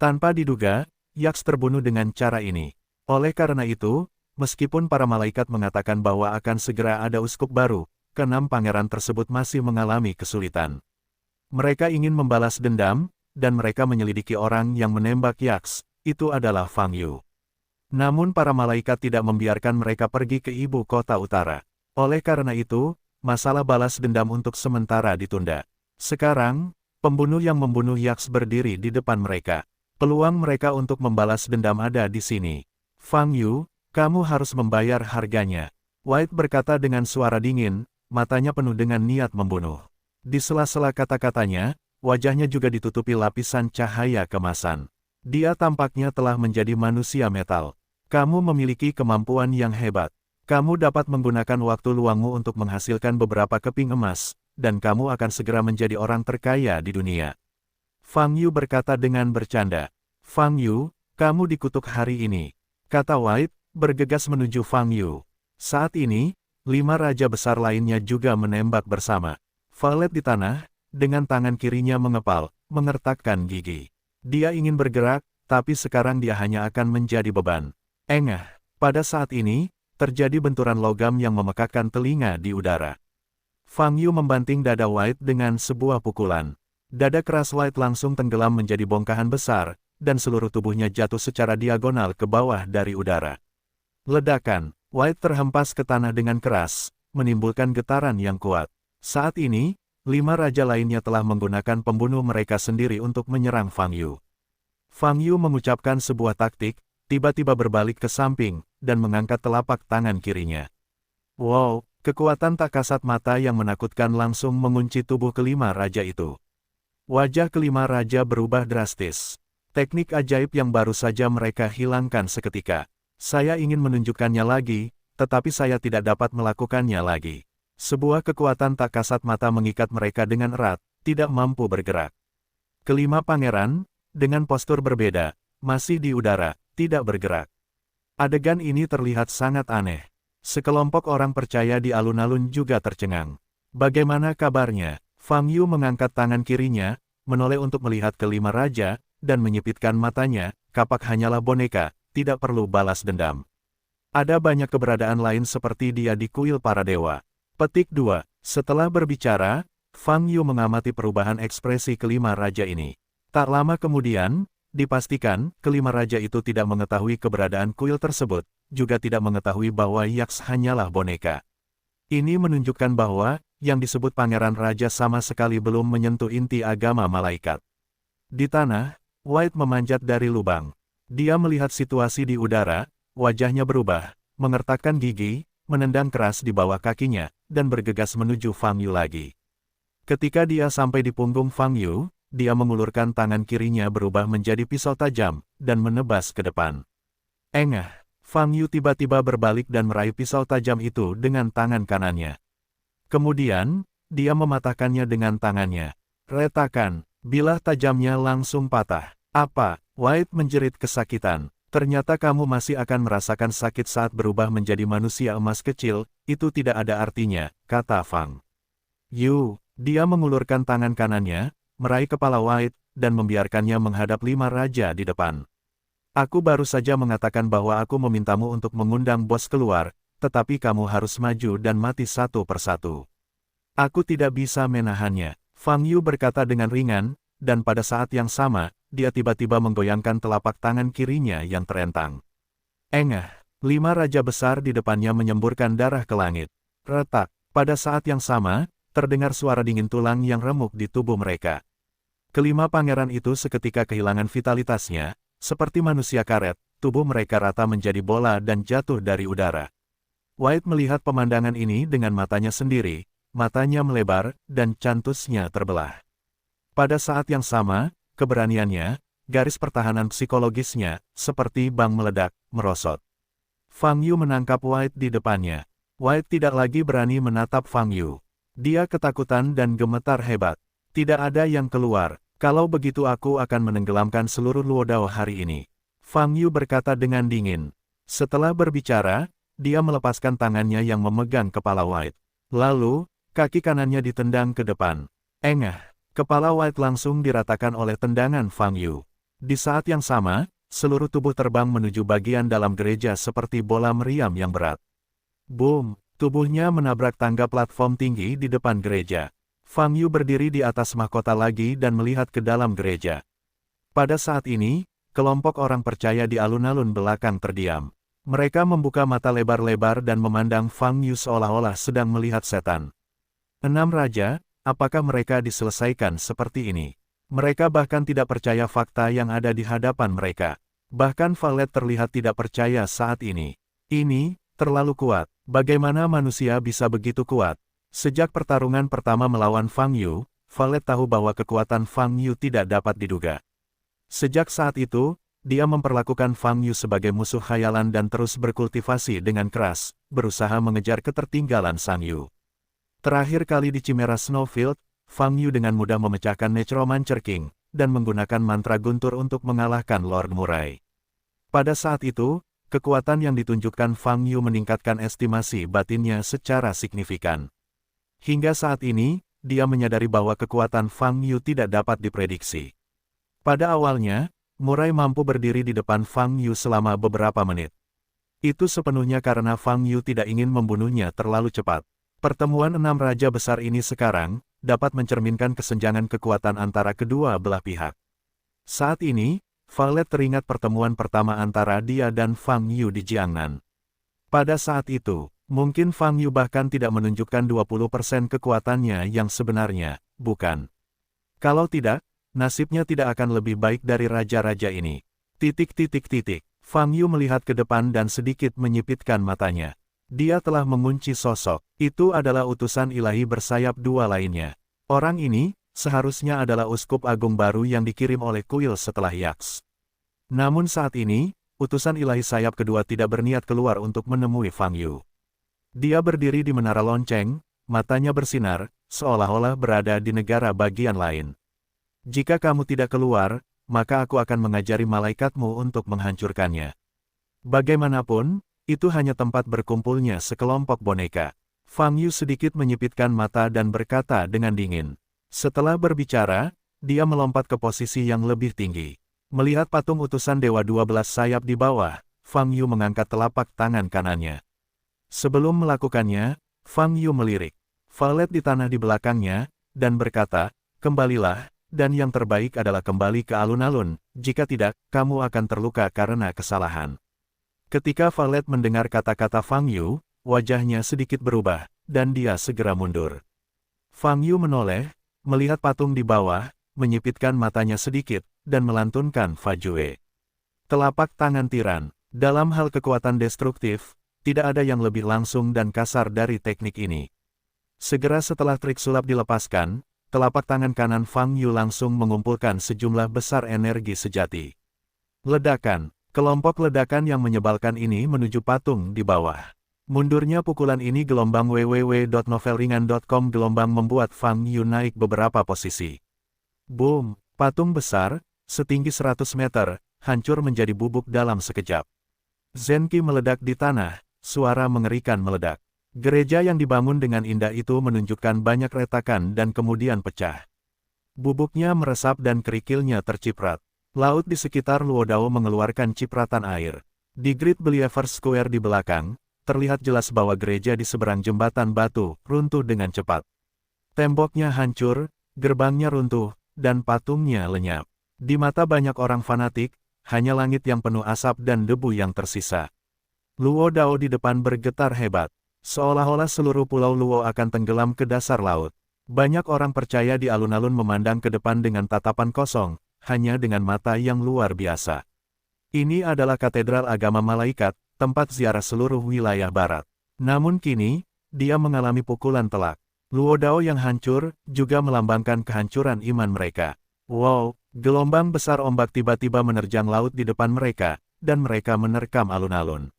Tanpa diduga, Yaks terbunuh dengan cara ini. Oleh karena itu, meskipun para malaikat mengatakan bahwa akan segera ada uskup baru, ke-6 pangeran tersebut masih mengalami kesulitan. Mereka ingin membalas dendam, dan mereka menyelidiki orang yang menembak Yaks, itu adalah Fang Yu. Namun para malaikat tidak membiarkan mereka pergi ke ibu kota utara. Oleh karena itu, masalah balas dendam untuk sementara ditunda. Sekarang, pembunuh yang membunuh Yaks berdiri di depan mereka. Peluang mereka untuk membalas dendam ada di sini. Fang Yu, kamu harus membayar harganya. White berkata dengan suara dingin, matanya penuh dengan niat membunuh. Di sela-sela kata-katanya, wajahnya juga ditutupi lapisan cahaya kemasan. Dia tampaknya telah menjadi manusia metal. Kamu memiliki kemampuan yang hebat. Kamu dapat menggunakan waktu luangmu untuk menghasilkan beberapa keping emas, dan kamu akan segera menjadi orang terkaya di dunia. Fang Yu berkata dengan bercanda. Fang Yu, kamu dikutuk hari ini, kata White, bergegas menuju Fang Yu. Saat ini, 5 raja besar lainnya juga menembak bersama. Valet di tanah, dengan tangan kirinya mengepal, mengertakkan gigi. Dia ingin bergerak, tapi sekarang dia hanya akan menjadi beban. Engah, pada saat ini, terjadi benturan logam yang memekakkan telinga di udara. Fang Yu membanting dada White dengan sebuah pukulan. Dada keras White langsung tenggelam menjadi bongkahan besar, dan seluruh tubuhnya jatuh secara diagonal ke bawah dari udara. Ledakan, White terhempas ke tanah dengan keras, menimbulkan getaran yang kuat. Saat ini, 5 raja lainnya telah menggunakan pembunuh mereka sendiri untuk menyerang Fang Yu. Fang Yu mengucapkan sebuah taktik, tiba-tiba berbalik ke samping, dan mengangkat telapak tangan kirinya. Wow, kekuatan tak kasat mata yang menakutkan langsung mengunci tubuh kelima raja itu. Wajah kelima raja berubah drastis. Teknik ajaib yang baru saja mereka hilangkan seketika. Saya ingin menunjukkannya lagi, tetapi saya tidak dapat melakukannya lagi. Sebuah kekuatan tak kasat mata mengikat mereka dengan erat, tidak mampu bergerak. Kelima pangeran, dengan postur berbeda, masih di udara, tidak bergerak. Adegan ini terlihat sangat aneh. Sekelompok orang percaya di alun-alun juga tercengang. Bagaimana kabarnya? Fang Yu mengangkat tangan kirinya, menoleh untuk melihat kelima raja, dan menyipitkan matanya, kapak hanyalah boneka, tidak perlu balas dendam. Ada banyak keberadaan lain seperti dia di kuil para dewa. Petik 2. Setelah berbicara, Fang Yu mengamati perubahan ekspresi kelima raja ini. Tak lama kemudian, dipastikan, kelima raja itu tidak mengetahui keberadaan kuil tersebut, juga tidak mengetahui bahwa Yaks hanyalah boneka. Ini menunjukkan bahwa, yang disebut Pangeran Raja sama sekali belum menyentuh inti agama malaikat. Di tanah, White memanjat dari lubang. Dia melihat situasi di udara, wajahnya berubah, mengertakkan gigi, menendang keras di bawah kakinya, dan bergegas menuju Fang Yu lagi. Ketika dia sampai di punggung Fang Yu, dia mengulurkan tangan kirinya berubah menjadi pisau tajam, dan menebas ke depan. Engah, Fang Yu tiba-tiba berbalik dan meraih pisau tajam itu dengan tangan kanannya. Kemudian, dia mematahkannya dengan tangannya. Retakan, bilah tajamnya langsung patah. Apa? White menjerit kesakitan. Ternyata kamu masih akan merasakan sakit saat berubah menjadi manusia emas kecil, itu tidak ada artinya, kata Fang Yu. Dia mengulurkan tangan kanannya, meraih kepala White, dan membiarkannya menghadap lima raja di depan. Aku baru saja mengatakan bahwa aku memintamu untuk mengundang bos keluar, tetapi kamu harus maju dan mati satu persatu. Aku tidak bisa menahannya, Fang Yu berkata dengan ringan, dan pada saat yang sama, dia tiba-tiba menggoyangkan telapak tangan kirinya yang terentang. Engah, lima raja besar di depannya menyemburkan darah ke langit. Retak, pada saat yang sama, terdengar suara dingin tulang yang remuk di tubuh mereka. Kelima pangeran itu seketika kehilangan vitalitasnya, seperti manusia karet, tubuh mereka rata menjadi bola dan jatuh dari udara. White melihat pemandangan ini dengan matanya sendiri, matanya melebar, dan cantusnya terbelah. Pada saat yang sama, keberaniannya, garis pertahanan psikologisnya, seperti bang meledak, merosot. Fang Yu menangkap White di depannya. White tidak lagi berani menatap Fang Yu. Dia ketakutan dan gemetar hebat. Tidak ada yang keluar, kalau begitu aku akan menenggelamkan seluruh Luodao hari ini. Fang Yu berkata dengan dingin. Setelah berbicara, dia melepaskan tangannya yang memegang kepala White. Lalu, kaki kanannya ditendang ke depan. Engah, kepala White langsung diratakan oleh tendangan Fang Yu. Di saat yang sama, seluruh tubuh terbang menuju bagian dalam gereja seperti bola meriam yang berat. Boom, tubuhnya menabrak tangga platform tinggi di depan gereja. Fang Yu berdiri di atas mahkota lagi dan melihat ke dalam gereja. Pada saat ini, kelompok orang percaya di alun-alun belakang terdiam. Mereka membuka mata lebar-lebar dan memandang Fang Yu seolah-olah sedang melihat setan. 6 raja, apakah mereka diselesaikan seperti ini? Mereka bahkan tidak percaya fakta yang ada di hadapan mereka. Bahkan Valet terlihat tidak percaya saat ini. Ini, terlalu kuat. Bagaimana manusia bisa begitu kuat? Sejak pertarungan pertama melawan Fang Yu, Valet tahu bahwa kekuatan Fang Yu tidak dapat diduga. Sejak saat itu, dia memperlakukan Fang Yu sebagai musuh khayalan dan terus berkultivasi dengan keras, berusaha mengejar ketertinggalan Sang Yu. Terakhir kali di Chimera Snowfield, Fang Yu dengan mudah memecahkan Necromancer King, dan menggunakan mantra guntur untuk mengalahkan Lord Murai. Pada saat itu, kekuatan yang ditunjukkan Fang Yu meningkatkan estimasi batinnya secara signifikan. Hingga saat ini, dia menyadari bahwa kekuatan Fang Yu tidak dapat diprediksi. Pada awalnya, Murai mampu berdiri di depan Fang Yu selama beberapa menit. Itu sepenuhnya karena Fang Yu tidak ingin membunuhnya terlalu cepat. Pertemuan 6 raja besar ini sekarang, dapat mencerminkan kesenjangan kekuatan antara kedua belah pihak. Saat ini, Valet teringat pertemuan pertama antara dia dan Fang Yu di Jiangnan. Pada saat itu, mungkin Fang Yu bahkan tidak menunjukkan 20% kekuatannya yang sebenarnya, bukan? Kalau tidak, nasibnya tidak akan lebih baik dari raja-raja ini. Fang Yu melihat ke depan dan sedikit menyipitkan matanya. Dia telah mengunci sosok. Itu adalah utusan ilahi bersayap dua lainnya. Orang ini, seharusnya adalah uskup agung baru yang dikirim oleh kuil setelah Yaks. Namun saat ini, utusan ilahi sayap kedua tidak berniat keluar untuk menemui Fang Yu. Dia berdiri di menara lonceng, matanya bersinar, seolah-olah berada di negara bagian lain. Jika kamu tidak keluar, maka aku akan mengajari malaikatmu untuk menghancurkannya. Bagaimanapun, itu hanya tempat berkumpulnya sekelompok boneka. Fang Yu sedikit menyipitkan mata dan berkata dengan dingin. Setelah berbicara, dia melompat ke posisi yang lebih tinggi. Melihat patung utusan Dewa 12 sayap di bawah, Fang Yu mengangkat telapak tangan kanannya. Sebelum melakukannya, Fang Yu melirik Valet di tanah di belakangnya, dan berkata, "Kembalilah, dan yang terbaik adalah kembali ke alun-alun, jika tidak, kamu akan terluka karena kesalahan." Ketika Valet mendengar kata-kata Fang Yu, wajahnya sedikit berubah, dan dia segera mundur. Fang Yu menoleh, melihat patung di bawah, menyipitkan matanya sedikit, dan melantunkan Fa Jue. Telapak tangan tiran. Dalam hal kekuatan destruktif, tidak ada yang lebih langsung dan kasar dari teknik ini. Segera setelah trik sulap dilepaskan, telapak tangan kanan Fang Yu langsung mengumpulkan sejumlah besar energi sejati. Ledakan. Kelompok ledakan yang menyebalkan ini menuju patung di bawah. Mundurnya pukulan ini gelombang www.novelringan.com gelombang membuat Fang Yu naik beberapa posisi. Boom! Patung besar, setinggi 100 meter, hancur menjadi bubuk dalam sekejap. Zenki meledak di tanah, suara mengerikan meledak. Gereja yang dibangun dengan indah itu menunjukkan banyak retakan dan kemudian pecah. Bubuknya meresap dan kerikilnya terciprat. Laut di sekitar Luodao mengeluarkan cipratan air. Di Great Believers Square di belakang, terlihat jelas bahwa gereja di seberang jembatan batu runtuh dengan cepat. Temboknya hancur, gerbangnya runtuh, dan patungnya lenyap. Di mata banyak orang fanatik, hanya langit yang penuh asap dan debu yang tersisa. Luodao di depan bergetar hebat. Seolah-olah seluruh pulau Luo akan tenggelam ke dasar laut. Banyak orang percaya di alun-alun memandang ke depan dengan tatapan kosong, hanya dengan mata yang luar biasa. Ini adalah katedral agama malaikat, tempat ziarah seluruh wilayah barat. Namun kini, dia mengalami pukulan telak. Luodao yang hancur, juga melambangkan kehancuran iman mereka. Wow, gelombang besar ombak tiba-tiba menerjang laut di depan mereka, dan mereka menerkam alun-alun.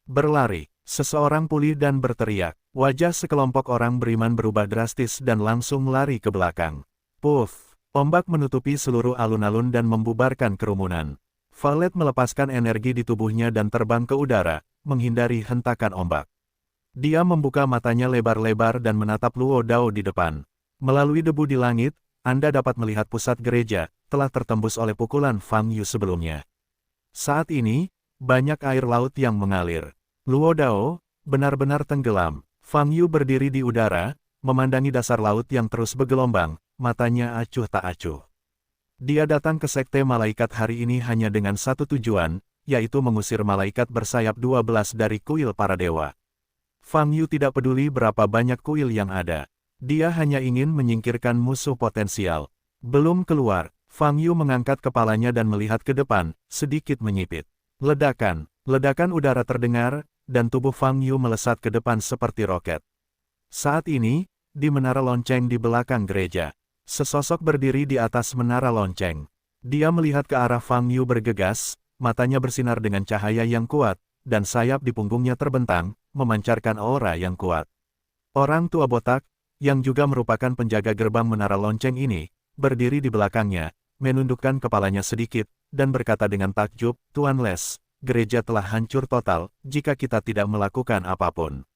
Berlari, seseorang pulih dan berteriak. Wajah sekelompok orang beriman berubah drastis dan langsung lari ke belakang. Puff, ombak menutupi seluruh alun-alun dan membubarkan kerumunan. Valet melepaskan energi di tubuhnya dan terbang ke udara, menghindari hentakan ombak. Dia membuka matanya lebar-lebar dan menatap Luodao di depan. Melalui debu di langit, Anda dapat melihat pusat gereja, telah tertembus oleh pukulan Fang Yu sebelumnya. Saat ini, banyak air laut yang mengalir. Luodao benar-benar tenggelam. Fang Yu berdiri di udara, memandangi dasar laut yang terus bergelombang, matanya acuh tak acuh. Dia datang ke sekte malaikat hari ini hanya dengan satu tujuan, yaitu mengusir malaikat bersayap 12 dari kuil para dewa. Fang Yu tidak peduli berapa banyak kuil yang ada. Dia hanya ingin menyingkirkan musuh potensial. Belum keluar, Fang Yu mengangkat kepalanya dan melihat ke depan, sedikit menyipit. Ledakan udara terdengar, dan tubuh Fang Yu melesat ke depan seperti roket. Saat ini, di menara lonceng di belakang gereja, sesosok berdiri di atas menara lonceng. Dia melihat ke arah Fang Yu bergegas, matanya bersinar dengan cahaya yang kuat, dan sayap di punggungnya terbentang, memancarkan aura yang kuat. Orang tua botak, yang juga merupakan penjaga gerbang menara lonceng ini, berdiri di belakangnya, menundukkan kepalanya sedikit, dan berkata dengan takjub, "Tuan Les, gereja telah hancur total, jika kita tidak melakukan apapun.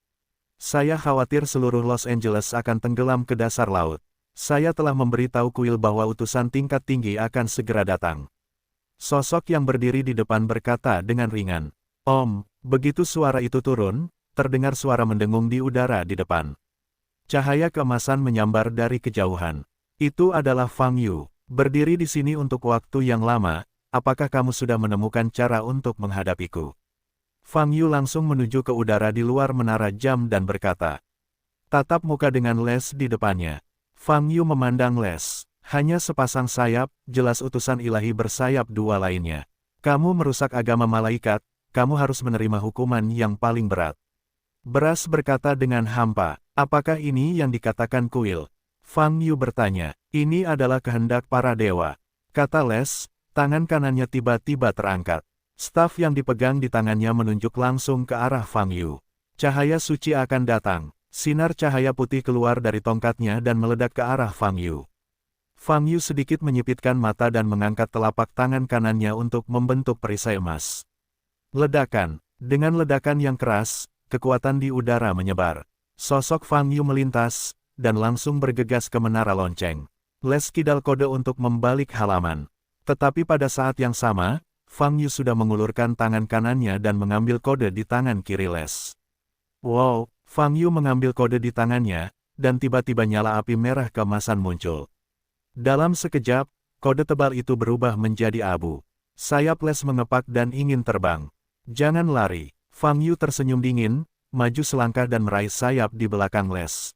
Saya khawatir seluruh Los Angeles akan tenggelam ke dasar laut. Saya telah memberitahu kuil bahwa utusan tingkat tinggi akan segera datang." Sosok yang berdiri di depan berkata dengan ringan, "Om." Begitu suara itu turun, terdengar suara mendengung di udara di depan. Cahaya keemasan menyambar dari kejauhan. Itu adalah Fang Yu. "Berdiri di sini untuk waktu yang lama, apakah kamu sudah menemukan cara untuk menghadapiku?" Fang Yu langsung menuju ke udara di luar menara jam dan berkata. Tatap muka dengan Les di depannya. Fang Yu memandang Les. Hanya sepasang sayap, jelas utusan ilahi bersayap dua lainnya. "Kamu merusak agama malaikat, kamu harus menerima hukuman yang paling berat." Beras berkata dengan hampa, "Apakah ini yang dikatakan kuil?" Fang Yu bertanya, "Ini adalah kehendak para dewa," kata Les. Tangan kanannya tiba-tiba terangkat. Staf yang dipegang di tangannya menunjuk langsung ke arah Fang Yu. Cahaya suci akan datang. Sinar cahaya putih keluar dari tongkatnya dan meledak ke arah Fang Yu. Fang Yu sedikit menyipitkan mata dan mengangkat telapak tangan kanannya untuk membentuk perisai emas. Ledakan. Dengan ledakan yang keras, kekuatan di udara menyebar. Sosok Fang Yu melintas, dan langsung bergegas ke menara lonceng. Les kidal kode untuk membalik halaman. Tetapi pada saat yang sama, Fang Yu sudah mengulurkan tangan kanannya dan mengambil kode di tangan kiri Les. Wow, Fang Yu mengambil kode di tangannya, dan tiba-tiba nyala api merah keemasan muncul. Dalam sekejap, kode tebal itu berubah menjadi abu. Sayap Les mengepak dan ingin terbang. Jangan lari. Fang Yu tersenyum dingin, maju selangkah dan meraih sayap di belakang Les.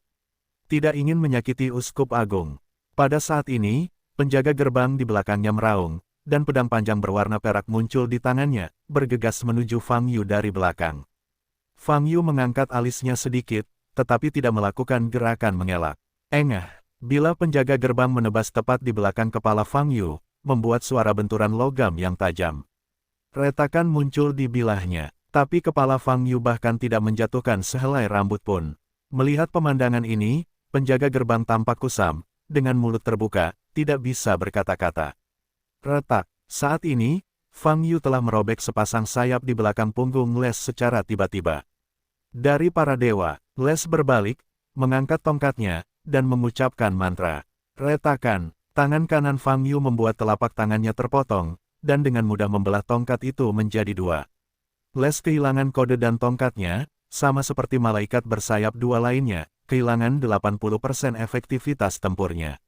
Tidak ingin menyakiti Uskup Agung. Pada saat ini, penjaga gerbang di belakangnya meraung, dan pedang panjang berwarna perak muncul di tangannya, bergegas menuju Fang Yu dari belakang. Fang Yu mengangkat alisnya sedikit, tetapi tidak melakukan gerakan mengelak. Engah, bila penjaga gerbang menebas tepat di belakang kepala Fang Yu, membuat suara benturan logam yang tajam. Retakan muncul di bilahnya, tapi kepala Fang Yu bahkan tidak menjatuhkan sehelai rambut pun. Melihat pemandangan ini, penjaga gerbang tampak kusam, dengan mulut terbuka, tidak bisa berkata-kata. Retak. Saat ini, Fang Yu telah merobek sepasang sayap di belakang punggung Les secara tiba-tiba. Dari para dewa, Les berbalik, mengangkat tongkatnya, dan mengucapkan mantra. Retakan. Tangan kanan Fang Yu membuat telapak tangannya terpotong, dan dengan mudah membelah tongkat itu menjadi dua. Les kehilangan kode dan tongkatnya, sama seperti malaikat bersayap dua lainnya, kehilangan 80% efektivitas tempurnya.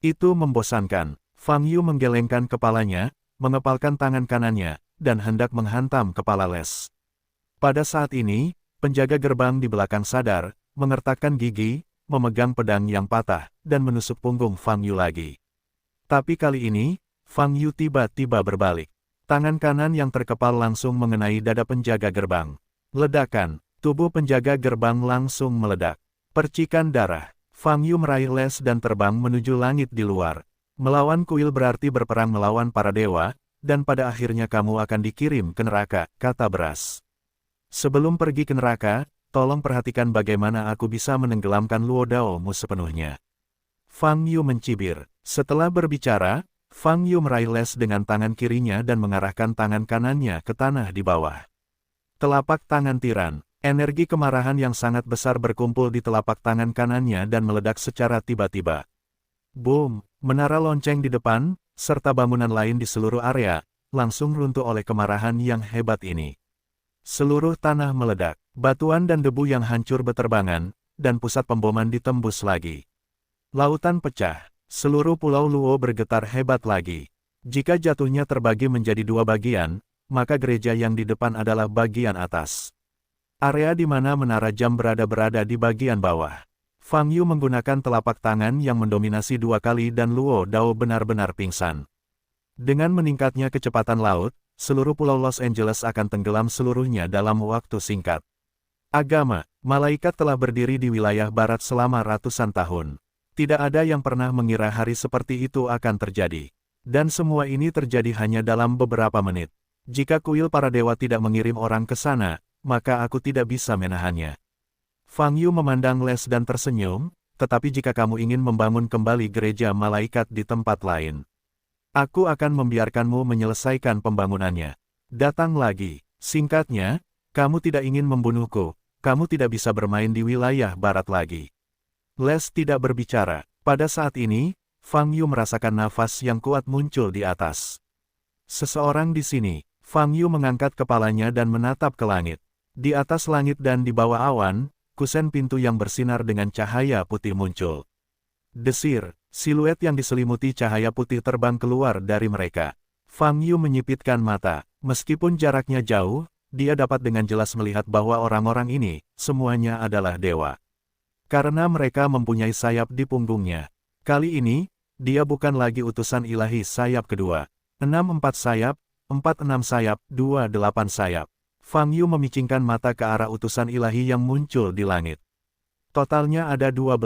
Itu membosankan. Fang Yu menggelengkan kepalanya, mengepalkan tangan kanannya, dan hendak menghantam kepala Les. Pada saat ini, penjaga gerbang di belakang sadar, mengertakkan gigi, memegang pedang yang patah, dan menusuk punggung Fang Yu lagi. Tapi kali ini, Fang Yu tiba-tiba berbalik. Tangan kanan yang terkepal langsung mengenai dada penjaga gerbang. Ledakan. Tubuh penjaga gerbang langsung meledak. Percikan darah. Fang Yu meraih Les dan terbang menuju langit di luar. Melawan kuil berarti berperang melawan para dewa, dan pada akhirnya kamu akan dikirim ke neraka, kata Beras. Sebelum pergi ke neraka, tolong perhatikan bagaimana aku bisa menenggelamkan Luo Daomu sepenuhnya. Fang Yu mencibir. Setelah berbicara, Fang Yu meraih Les dengan tangan kirinya dan mengarahkan tangan kanannya ke tanah di bawah. Telapak tangan tiran. Energi kemarahan yang sangat besar berkumpul di telapak tangan kanannya dan meledak secara tiba-tiba. Boom! Menara lonceng di depan, serta bangunan lain di seluruh area, langsung runtuh oleh kemarahan yang hebat ini. Seluruh tanah meledak, batuan dan debu yang hancur beterbangan, dan pusat pemboman ditembus lagi. Lautan pecah, seluruh pulau Luo bergetar hebat lagi. Jika jatuhnya terbagi menjadi dua bagian, maka gereja yang di depan adalah bagian atas. Area di mana menara jam berada di bagian bawah. Fang Yu menggunakan telapak tangan yang mendominasi dua kali dan Luo Dao benar-benar pingsan. Dengan meningkatnya kecepatan laut, seluruh pulau Los Angeles akan tenggelam seluruhnya dalam waktu singkat. Agama, malaikat telah berdiri di wilayah barat selama ratusan tahun. Tidak ada yang pernah mengira hari seperti itu akan terjadi. Dan semua ini terjadi hanya dalam beberapa menit. Jika kuil para dewa tidak mengirim orang ke sana, maka aku tidak bisa menahannya. Fang Yu memandang Les dan tersenyum, tetapi jika kamu ingin membangun kembali gereja malaikat di tempat lain, aku akan membiarkanmu menyelesaikan pembangunannya. Datang lagi. Singkatnya, kamu tidak ingin membunuhku, kamu tidak bisa bermain di wilayah barat lagi. Les tidak berbicara. Pada saat ini, Fang Yu merasakan nafas yang kuat muncul di atas. Seseorang di sini. Fang Yu mengangkat kepalanya dan menatap ke langit. Di atas langit dan di bawah awan, kusen pintu yang bersinar dengan cahaya putih muncul. Desir, siluet yang diselimuti cahaya putih terbang keluar dari mereka. Fang Yu menyipitkan mata. Meskipun jaraknya jauh, dia dapat dengan jelas melihat bahwa orang-orang ini, semuanya adalah dewa. Karena mereka mempunyai sayap di punggungnya. Kali ini, dia bukan lagi utusan ilahi sayap kedua. 6-4 sayap, 4-6 sayap, 2-8 sayap. Fang Yu memicingkan mata ke arah utusan ilahi yang muncul di langit. Totalnya ada 12.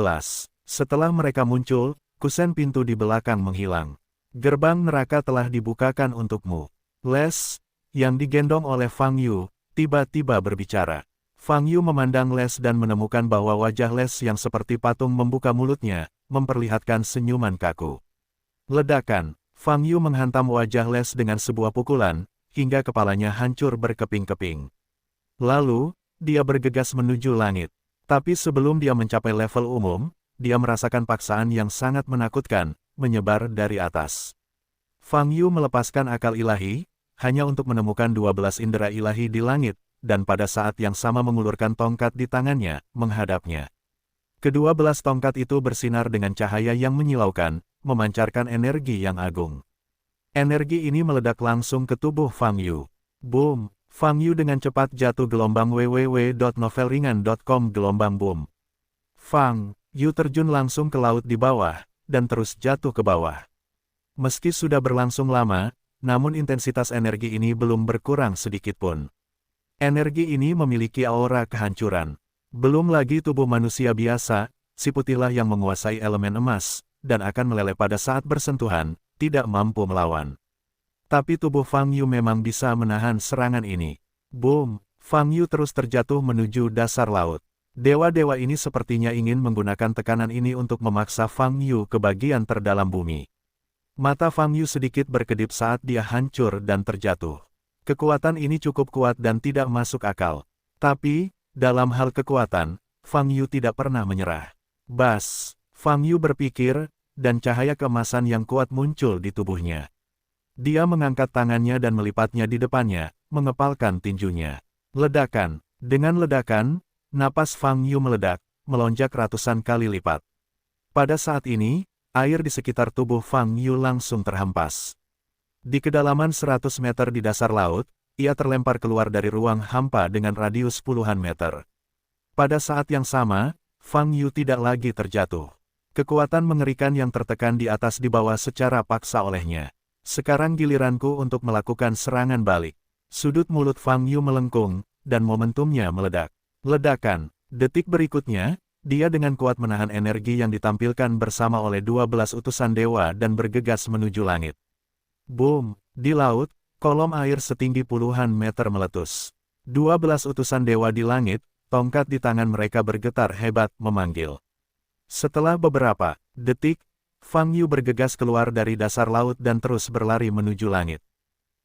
Setelah mereka muncul, kusen pintu di belakang menghilang. Gerbang neraka telah dibukakan untukmu. Les, yang digendong oleh Fang Yu, tiba-tiba berbicara. Fang Yu memandang Les dan menemukan bahwa wajah Les yang seperti patung membuka mulutnya, memperlihatkan senyuman kaku. Ledakan, Fang Yu menghantam wajah Les dengan sebuah pukulan, hingga kepalanya hancur berkeping-keping. Lalu, dia bergegas menuju langit. Tapi sebelum dia mencapai level umum, dia merasakan paksaan yang sangat menakutkan, menyebar dari atas. Fang Yu melepaskan akal ilahi, hanya untuk menemukan 12 indera ilahi di langit, dan pada saat yang sama mengulurkan tongkat di tangannya, menghadapnya. Kedua belas tongkat itu bersinar dengan cahaya yang menyilaukan, memancarkan energi yang agung. Energi ini meledak langsung ke tubuh Fang Yu. Boom! Fang Yu dengan cepat jatuh gelombang www.novelringan.com gelombang boom. Fang Yu terjun langsung ke laut di bawah, dan terus jatuh ke bawah. Meski sudah berlangsung lama, namun intensitas energi ini belum berkurang sedikitpun. Energi ini memiliki aura kehancuran. Belum lagi tubuh manusia biasa, si putihlah yang menguasai elemen emas, dan akan meleleh pada saat bersentuhan, tidak mampu melawan. Tapi tubuh Fang Yu memang bisa menahan serangan ini. Boom! Fang Yu terus terjatuh menuju dasar laut. Dewa-dewa ini sepertinya ingin menggunakan tekanan ini untuk memaksa Fang Yu ke bagian terdalam bumi. Mata Fang Yu sedikit berkedip saat dia hancur dan terjatuh. Kekuatan ini cukup kuat dan tidak masuk akal. Tapi, dalam hal kekuatan, Fang Yu tidak pernah menyerah. Bas! Fang Yu berpikir, dan cahaya keemasan yang kuat muncul di tubuhnya. Dia mengangkat tangannya dan melipatnya di depannya, mengepalkan tinjunya. Ledakan. Dengan ledakan, napas Fang Yu meledak, melonjak ratusan kali lipat. Pada saat ini, air di sekitar tubuh Fang Yu langsung terhempas. Di kedalaman 100 meter di dasar laut, ia terlempar keluar dari ruang hampa dengan radius puluhan meter. Pada saat yang sama, Fang Yu tidak lagi terjatuh. Kekuatan mengerikan yang tertekan di atas dibawa secara paksa olehnya. Sekarang giliranku untuk melakukan serangan balik. Sudut mulut Fang Yu melengkung, dan momentumnya meledak. Ledakan. Detik berikutnya, dia dengan kuat menahan energi yang ditampilkan bersama oleh 12 utusan dewa dan bergegas menuju langit. Boom! Di laut, kolom air setinggi puluhan meter meletus. 12 utusan dewa di langit, tongkat di tangan mereka bergetar hebat memanggil. Setelah beberapa detik, Fang Yu bergegas keluar dari dasar laut dan terus berlari menuju langit.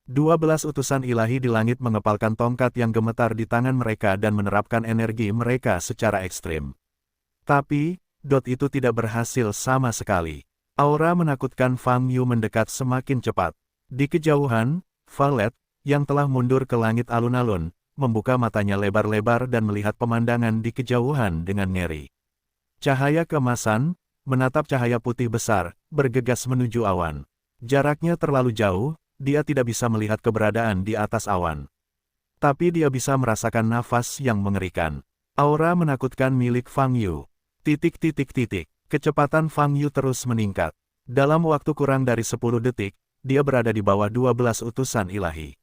12 utusan ilahi di langit mengepalkan tongkat yang gemetar di tangan mereka dan menerapkan energi mereka secara ekstrim. Tapi, itu tidak berhasil sama sekali. Aura menakutkan Fang Yu mendekat semakin cepat. Di kejauhan, Valet, yang telah mundur ke langit alun-alun, membuka matanya lebar-lebar dan melihat pemandangan di kejauhan dengan ngeri. Cahaya keemasan, menatap cahaya putih besar, bergegas menuju awan. Jaraknya terlalu jauh, dia tidak bisa melihat keberadaan di atas awan. Tapi dia bisa merasakan nafas yang mengerikan. Aura menakutkan milik Fang Yu. Kecepatan Fang Yu terus meningkat. Dalam waktu kurang dari 10 detik, dia berada di bawah 12 utusan ilahi.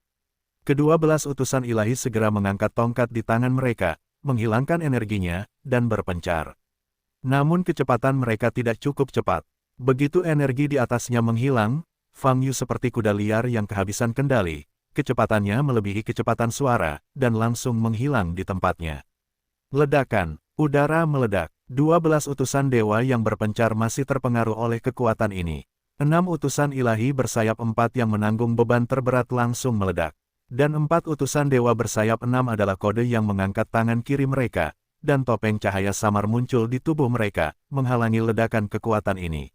Ke-12 utusan ilahi segera mengangkat tongkat di tangan mereka, menghilangkan energinya, dan berpencar. Namun kecepatan mereka tidak cukup cepat. Begitu energi di atasnya menghilang, Fang Yu seperti kuda liar yang kehabisan kendali. Kecepatannya melebihi kecepatan suara, dan langsung menghilang di tempatnya. Ledakan. Udara meledak. 12 utusan dewa yang berpencar masih terpengaruh oleh kekuatan ini. 6 utusan ilahi bersayap 4 yang menanggung beban terberat langsung meledak. Dan 4 utusan dewa bersayap 6 adalah kode yang mengangkat tangan kiri mereka, dan topeng cahaya samar muncul di tubuh mereka, menghalangi ledakan kekuatan ini.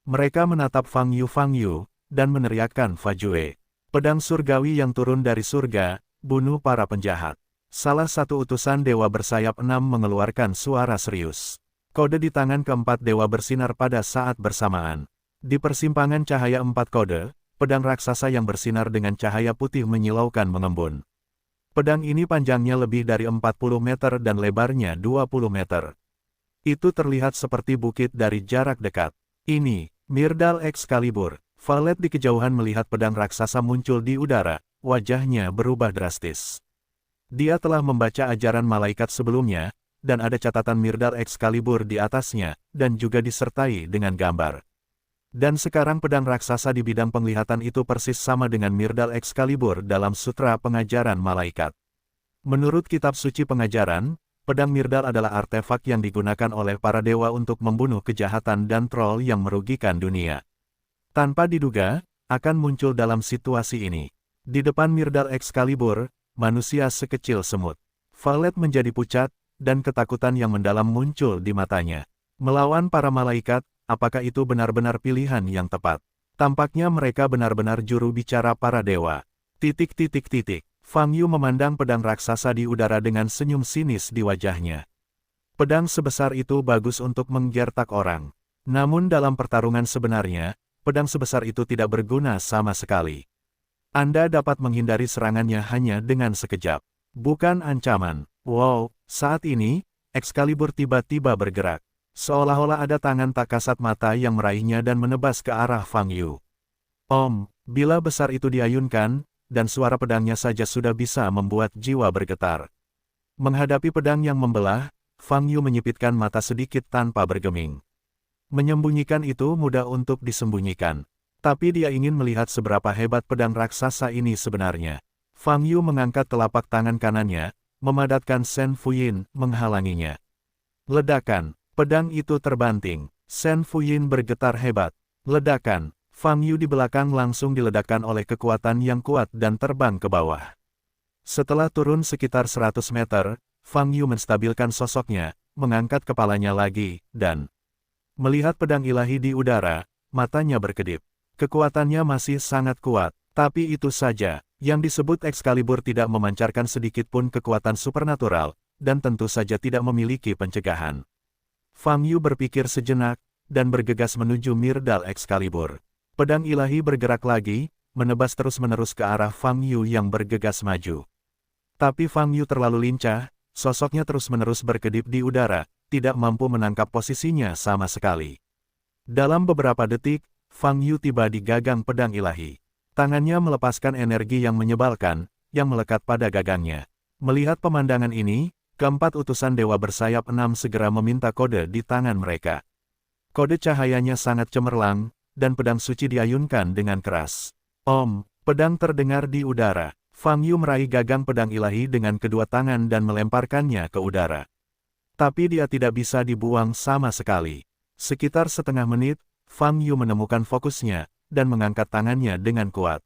Mereka menatap Fang Yu, dan meneriakkan Fajue. Pedang surgawi yang turun dari surga, bunuh para penjahat. Salah satu utusan dewa bersayap 6 mengeluarkan suara serius. Kode di tangan keempat dewa bersinar pada saat bersamaan. Di persimpangan cahaya 4 kode, pedang raksasa yang bersinar dengan cahaya putih menyilaukan mengembun. Pedang ini panjangnya lebih dari 40 meter dan lebarnya 20 meter. Itu terlihat seperti bukit dari jarak dekat. Ini, Myrdal Excalibur. Valet di kejauhan melihat pedang raksasa muncul di udara, wajahnya berubah drastis. Dia telah membaca ajaran malaikat sebelumnya, dan ada catatan Myrdal Excalibur di atasnya, dan juga disertai dengan gambar. Dan sekarang pedang raksasa di bidang penglihatan itu persis sama dengan Myrdal Excalibur dalam sutra pengajaran malaikat. Menurut kitab suci pengajaran, pedang Myrdal adalah artefak yang digunakan oleh para dewa untuk membunuh kejahatan dan troll yang merugikan dunia. Tanpa diduga, akan muncul dalam situasi ini. Di depan Myrdal Excalibur, manusia sekecil semut. Violet menjadi pucat, dan ketakutan yang mendalam muncul di matanya. Melawan para malaikat, apakah itu benar-benar pilihan yang tepat? Tampaknya mereka benar-benar juru bicara para dewa. Fang Yu memandang pedang raksasa di udara dengan senyum sinis di wajahnya. Pedang sebesar itu bagus untuk menggertak orang. Namun dalam pertarungan sebenarnya, pedang sebesar itu tidak berguna sama sekali. Anda dapat menghindari serangannya hanya dengan sekejap. Bukan ancaman. Wow, saat ini, Excalibur tiba-tiba bergerak. Seolah-olah ada tangan tak kasat mata yang meraihnya dan menebas ke arah Fang Yu. Bila besar itu diayunkan, dan suara pedangnya saja sudah bisa membuat jiwa bergetar. Menghadapi pedang yang membelah, Fang Yu menyipitkan mata sedikit tanpa bergeming. Menyembunyikan itu mudah untuk disembunyikan. Tapi dia ingin melihat seberapa hebat pedang raksasa ini sebenarnya. Fang Yu mengangkat telapak tangan kanannya, memadatkan Shen Fuyin menghalanginya. Ledakan, pedang itu terbanting. Shen Fuyin bergetar hebat. Ledakan, Fang Yu di belakang langsung diledakkan oleh kekuatan yang kuat dan terbang ke bawah. Setelah turun sekitar 100 meter, Fang Yu menstabilkan sosoknya, mengangkat kepalanya lagi, dan melihat pedang ilahi di udara, matanya berkedip. Kekuatannya masih sangat kuat, tapi itu saja. Yang disebut Excalibur tidak memancarkan sedikit pun kekuatan supernatural, dan tentu saja tidak memiliki pencegahan. Fang Yu berpikir sejenak, dan bergegas menuju Myrdal Excalibur. Pedang ilahi bergerak lagi, menebas terus-menerus ke arah Fang Yu yang bergegas maju. Tapi Fang Yu terlalu lincah, sosoknya terus-menerus berkedip di udara, tidak mampu menangkap posisinya sama sekali. Dalam beberapa detik, Fang Yu tiba di gagang pedang ilahi. Tangannya melepaskan energi yang menyebalkan, yang melekat pada gagangnya. Melihat pemandangan ini, keempat utusan dewa bersayap 6 segera meminta kode di tangan mereka. Kode cahayanya sangat cemerlang, dan pedang suci diayunkan dengan keras. Pedang terdengar di udara. Fang Yu meraih gagang pedang ilahi dengan kedua tangan dan melemparkannya ke udara. Tapi dia tidak bisa dibuang sama sekali. Sekitar setengah menit, Fang Yu menemukan fokusnya, dan mengangkat tangannya dengan kuat.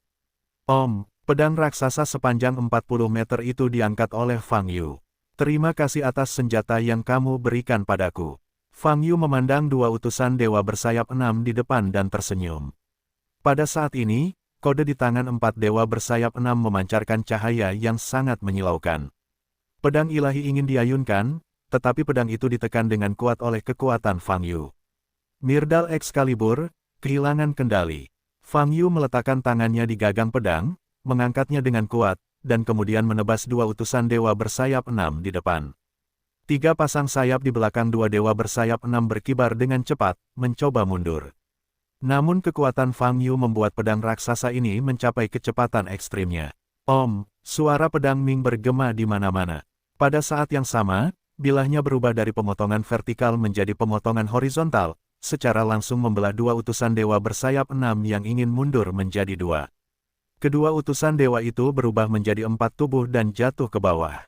Pedang raksasa sepanjang 40 meter itu diangkat oleh Fang Yu. Terima kasih atas senjata yang kamu berikan padaku. Fang Yu memandang dua utusan dewa bersayap 6 di depan dan tersenyum. Pada saat ini, kode di tangan 4 dewa bersayap 6 memancarkan cahaya yang sangat menyilaukan. Pedang ilahi ingin diayunkan, tetapi pedang itu ditekan dengan kuat oleh kekuatan Fang Yu. Myrdal Excalibur kehilangan kendali. Fang Yu meletakkan tangannya di gagang pedang, mengangkatnya dengan kuat, dan kemudian menebas dua utusan dewa bersayap 6 di depan. 3 pasang sayap di belakang dua dewa bersayap 6 berkibar dengan cepat, mencoba mundur. Namun kekuatan Fang Yu membuat pedang raksasa ini mencapai kecepatan ekstrimnya. Suara pedang Ming bergema di mana-mana. Pada saat yang sama, bilahnya berubah dari pemotongan vertikal menjadi pemotongan horizontal, secara langsung membelah dua utusan dewa bersayap 6 yang ingin mundur menjadi 2. Kedua utusan dewa itu berubah menjadi 4 tubuh dan jatuh ke bawah.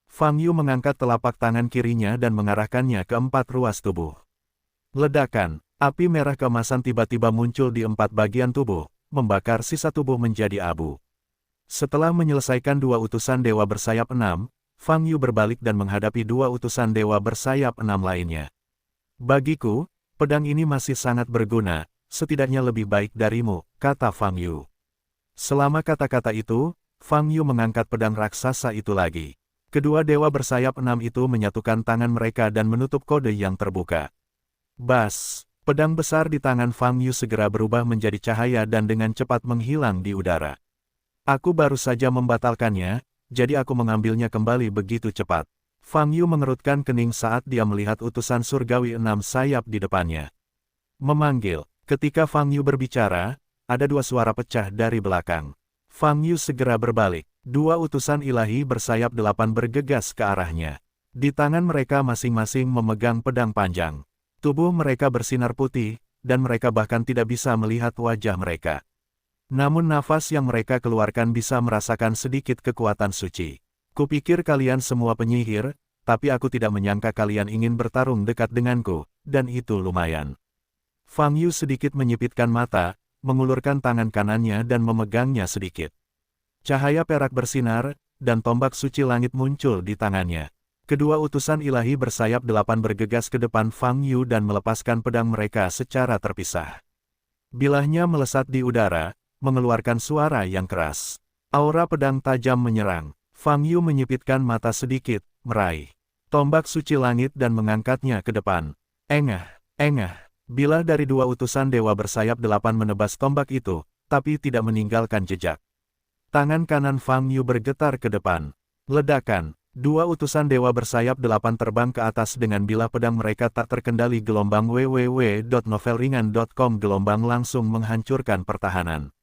Fang Yu mengangkat telapak tangan kirinya dan mengarahkannya ke 4 ruas tubuh. Ledakan, api merah keemasan tiba-tiba muncul di 4 bagian tubuh, membakar sisa tubuh menjadi abu. Setelah menyelesaikan dua utusan dewa bersayap 6, Fang Yu berbalik dan menghadapi dua utusan dewa bersayap 6 lainnya. Bagiku, pedang ini masih sangat berguna, setidaknya lebih baik darimu, kata Fang Yu. Selama kata-kata itu, Fang Yu mengangkat pedang raksasa itu lagi. Kedua dewa bersayap 6 itu menyatukan tangan mereka dan menutup kode yang terbuka. Bas, pedang besar di tangan Fang Yu segera berubah menjadi cahaya dan dengan cepat menghilang di udara. Aku baru saja membatalkannya, jadi aku mengambilnya kembali begitu cepat. Fang Yu mengerutkan kening saat dia melihat utusan surgawi 6 sayap di depannya. Memanggil. Ketika Fang Yu berbicara, ada 2 suara pecah dari belakang. Fang Yu segera berbalik. 2 utusan ilahi bersayap 8 bergegas ke arahnya. Di tangan mereka masing-masing memegang pedang panjang. Tubuh mereka bersinar putih, dan mereka bahkan tidak bisa melihat wajah mereka. Namun nafas yang mereka keluarkan bisa merasakan sedikit kekuatan suci. Kupikir kalian semua penyihir, tapi aku tidak menyangka kalian ingin bertarung dekat denganku, dan itu lumayan. Fang Yu sedikit menyipitkan mata, mengulurkan tangan kanannya dan memegangnya sedikit. Cahaya perak bersinar, dan tombak suci langit muncul di tangannya. Kedua utusan ilahi bersayap 8 bergegas ke depan Fang Yu dan melepaskan pedang mereka secara terpisah. Bilahnya melesat di udara, mengeluarkan suara yang keras. Aura pedang tajam menyerang. Fang Yu menyipitkan mata sedikit, meraih tombak suci langit dan mengangkatnya ke depan. Engah, engah. Bilah dari dua utusan dewa bersayap 8 menebas tombak itu, tapi tidak meninggalkan jejak. Tangan kanan Fang Yu bergetar ke depan. Ledakan. Dua utusan dewa bersayap 8 terbang ke atas dengan bilah pedang mereka tak terkendali. Gelombang www.novelringan.com. Gelombang langsung menghancurkan pertahanan.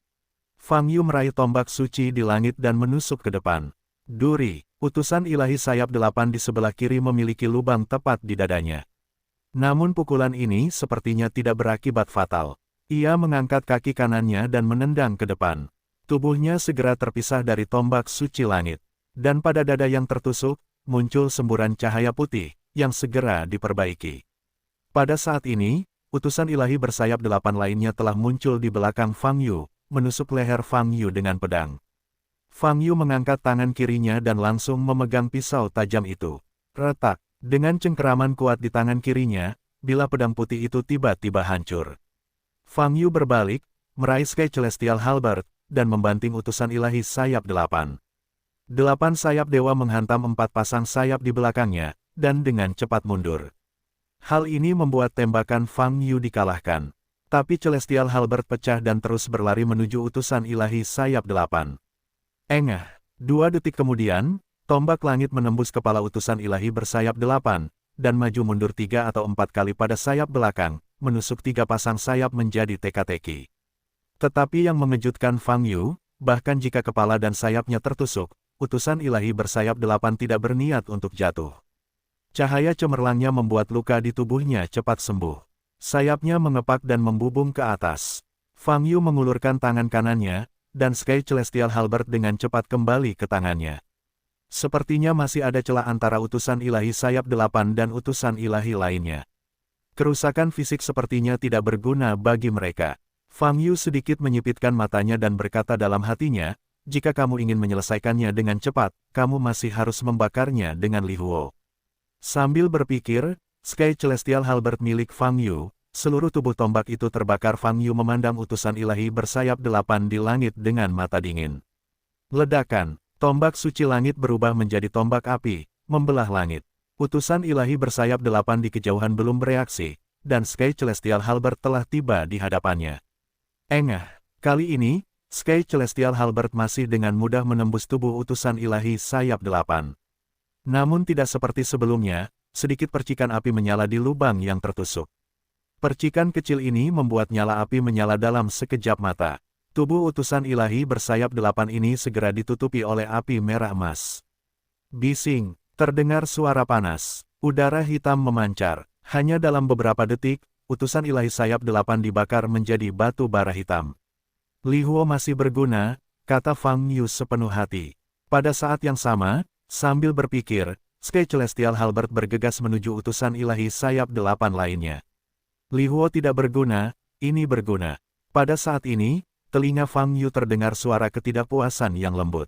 Fang Yu meraih tombak suci di langit dan menusuk ke depan. Duri. Utusan ilahi sayap 8 di sebelah kiri memiliki lubang tepat di dadanya. Namun pukulan ini sepertinya tidak berakibat fatal. Ia mengangkat kaki kanannya dan menendang ke depan. Tubuhnya segera terpisah dari tombak suci langit. Dan pada dada yang tertusuk, muncul semburan cahaya putih, yang segera diperbaiki. Pada saat ini, utusan ilahi bersayap 8 lainnya telah muncul di belakang Fang Yu, menusuk leher Fang Yu dengan pedang. Fang Yu mengangkat tangan kirinya dan langsung memegang pisau tajam itu. Retak, dengan cengkeraman kuat di tangan kirinya, bilah pedang putih itu tiba-tiba hancur. Fang Yu berbalik, meraih Sky Celestial Halberd, dan membanting utusan ilahi sayap 8. 8 sayap dewa menghantam 4 pasang sayap di belakangnya, dan dengan cepat mundur. Hal ini membuat tembakan Fang Yu dikalahkan. Tapi Celestial Halberd pecah dan terus berlari menuju utusan ilahi sayap 8. Engah. 2 detik kemudian, tombak langit menembus kepala utusan ilahi bersayap 8, dan maju mundur 3 atau 4 kali pada sayap belakang, menusuk 3 pasang sayap menjadi teka-teki. Tetapi yang mengejutkan Fang Yu, bahkan jika kepala dan sayapnya tertusuk, utusan ilahi bersayap 8 tidak berniat untuk jatuh. Cahaya cemerlangnya membuat luka di tubuhnya cepat sembuh. Sayapnya mengepak dan membubung ke atas. Fang Yu mengulurkan tangan kanannya, dan Sky Celestial Halberd dengan cepat kembali ke tangannya. Sepertinya masih ada celah antara utusan ilahi sayap 8 dan utusan ilahi lainnya. Kerusakan fisik sepertinya tidak berguna bagi mereka. Fang Yu sedikit menyipitkan matanya dan berkata dalam hatinya, jika kamu ingin menyelesaikannya dengan cepat, kamu masih harus membakarnya dengan Li Huo. Sambil berpikir, Sky Celestial Halberd milik Fang Yu, seluruh tubuh tombak itu terbakar. Fang Yu memandang utusan ilahi bersayap 8 di langit dengan mata dingin. Ledakan, tombak suci langit berubah menjadi tombak api, membelah langit. Utusan ilahi bersayap 8 di kejauhan belum bereaksi, dan Sky Celestial Halberd telah tiba di hadapannya. Engah, kali ini, Sky Celestial Halberd masih dengan mudah menembus tubuh utusan ilahi sayap 8. Namun tidak seperti sebelumnya, sedikit percikan api menyala di lubang yang tertusuk. Percikan kecil ini membuat nyala api menyala dalam sekejap mata. Tubuh utusan ilahi bersayap 8 ini segera ditutupi oleh api merah emas. Bising, terdengar suara panas. Udara hitam memancar. Hanya dalam beberapa detik, utusan ilahi sayap 8 dibakar menjadi batu bara hitam. Li Huo masih berguna, kata Fang Yu sepenuh hati. Pada saat yang sama, sambil berpikir, Sky Celestial Halberd bergegas menuju utusan ilahi sayap 8 lainnya. Li Huo tidak berguna, ini berguna. Pada saat ini, telinga Fang Yu terdengar suara ketidakpuasan yang lembut.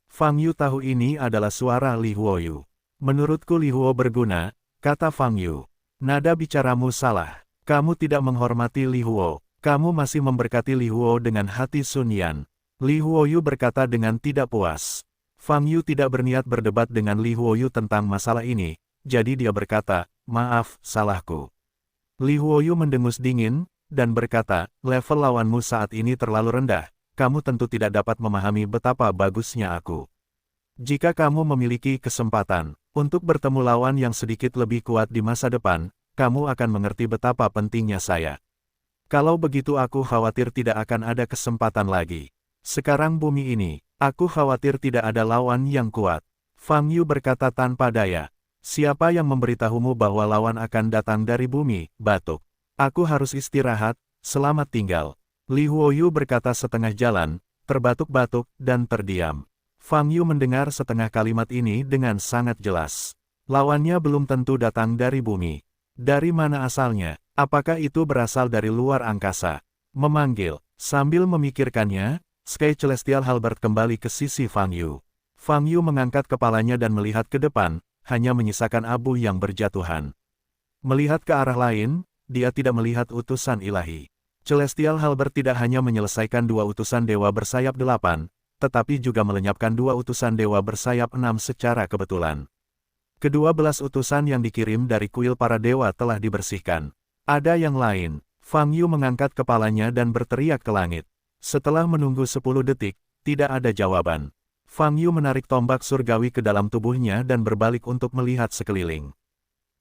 Fang Yu tahu ini adalah suara Li Huo Yu. Menurutku Li Huo berguna, kata Fang Yu. Nada bicaramu salah. Kamu tidak menghormati Li Huo. Kamu masih memberkati Li Huo dengan hati Sun Yan. Li Huo Yu berkata dengan tidak puas. Fang Yu tidak berniat berdebat dengan Li Huo Yu tentang masalah ini, jadi dia berkata, maaf, salahku. Li Huo Yu mendengus dingin, dan berkata, level lawanmu saat ini terlalu rendah, kamu tentu tidak dapat memahami betapa bagusnya aku. Jika kamu memiliki kesempatan untuk bertemu lawan yang sedikit lebih kuat di masa depan, kamu akan mengerti betapa pentingnya saya. Kalau begitu aku khawatir tidak akan ada kesempatan lagi. Sekarang bumi ini, aku khawatir tidak ada lawan yang kuat. Fang Yu berkata tanpa daya. Siapa yang memberitahumu bahwa lawan akan datang dari bumi, batuk. Aku harus istirahat, selamat tinggal. Li Huo Yu berkata setengah jalan, terbatuk-batuk, dan terdiam. Fang Yu mendengar setengah kalimat ini dengan sangat jelas. Lawannya belum tentu datang dari bumi. Dari mana asalnya? Apakah itu berasal dari luar angkasa? Memanggil. Sambil memikirkannya, Sky Celestial Halberd kembali ke sisi Fang Yu. Fang Yu mengangkat kepalanya dan melihat ke depan, hanya menyisakan abu yang berjatuhan. Melihat ke arah lain, dia tidak melihat utusan ilahi. Celestial Halberd tidak hanya menyelesaikan 2 utusan dewa bersayap 8, tetapi juga melenyapkan 2 utusan dewa bersayap 6 secara kebetulan. Kedua belas utusan yang dikirim dari kuil para dewa telah dibersihkan. Ada yang lain. Fang Yu mengangkat kepalanya dan berteriak ke langit. Setelah menunggu 10 detik, tidak ada jawaban. Fang Yu menarik tombak surgawi ke dalam tubuhnya dan berbalik untuk melihat sekeliling.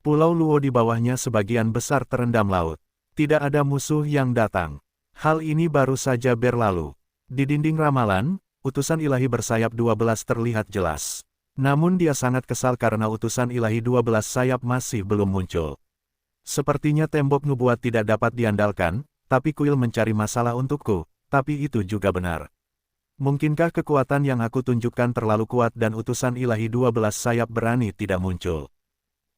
Pulau Luo di bawahnya sebagian besar terendam laut. Tidak ada musuh yang datang. Hal ini baru saja berlalu. Di dinding ramalan, utusan ilahi bersayap 12 terlihat jelas. Namun dia sangat kesal karena utusan ilahi 12 sayap masih belum muncul. Sepertinya tembok nubuat tidak dapat diandalkan, tapi kuil mencari masalah untukku, tapi itu juga benar. Mungkinkah kekuatan yang aku tunjukkan terlalu kuat dan utusan ilahi 12 sayap berani tidak muncul?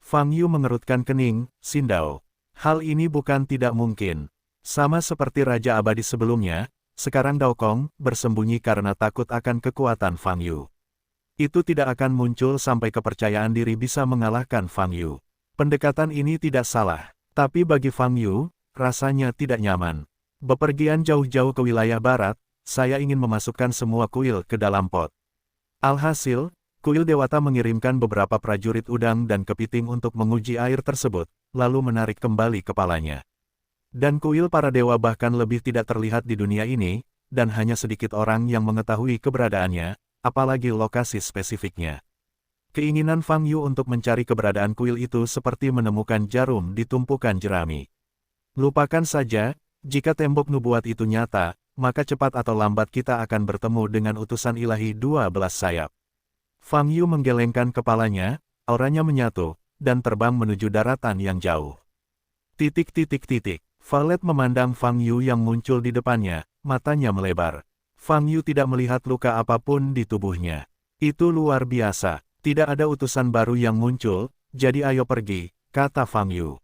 Fang Yu mengerutkan kening, Sindao. Hal ini bukan tidak mungkin. Sama seperti Raja Abadi sebelumnya, sekarang Dao Kong bersembunyi karena takut akan kekuatan Fang Yu. Itu tidak akan muncul sampai kepercayaan diri bisa mengalahkan Fang Yu. Pendekatan ini tidak salah, tapi bagi Fang Yu, rasanya tidak nyaman. Bepergian jauh-jauh ke wilayah barat, saya ingin memasukkan semua kuil ke dalam pot. Alhasil, kuil Dewata mengirimkan beberapa prajurit udang dan kepiting untuk menguji air tersebut, lalu menarik kembali kepalanya. Dan kuil para dewa bahkan lebih tidak terlihat di dunia ini, dan hanya sedikit orang yang mengetahui keberadaannya, apalagi lokasi spesifiknya. Keinginan Fang Yu untuk mencari keberadaan kuil itu seperti menemukan jarum di tumpukan jerami. Lupakan saja, jika tembok nubuat itu nyata, maka cepat atau lambat kita akan bertemu dengan utusan ilahi 12 sayap. Fang Yu menggelengkan kepalanya, auranya menyatu, dan terbang menuju daratan yang jauh. Valet memandang Fang Yu yang muncul di depannya, matanya melebar. Fang Yu tidak melihat luka apapun di tubuhnya. Itu luar biasa. Tidak ada utusan baru yang muncul, jadi ayo pergi, kata Fang Yu.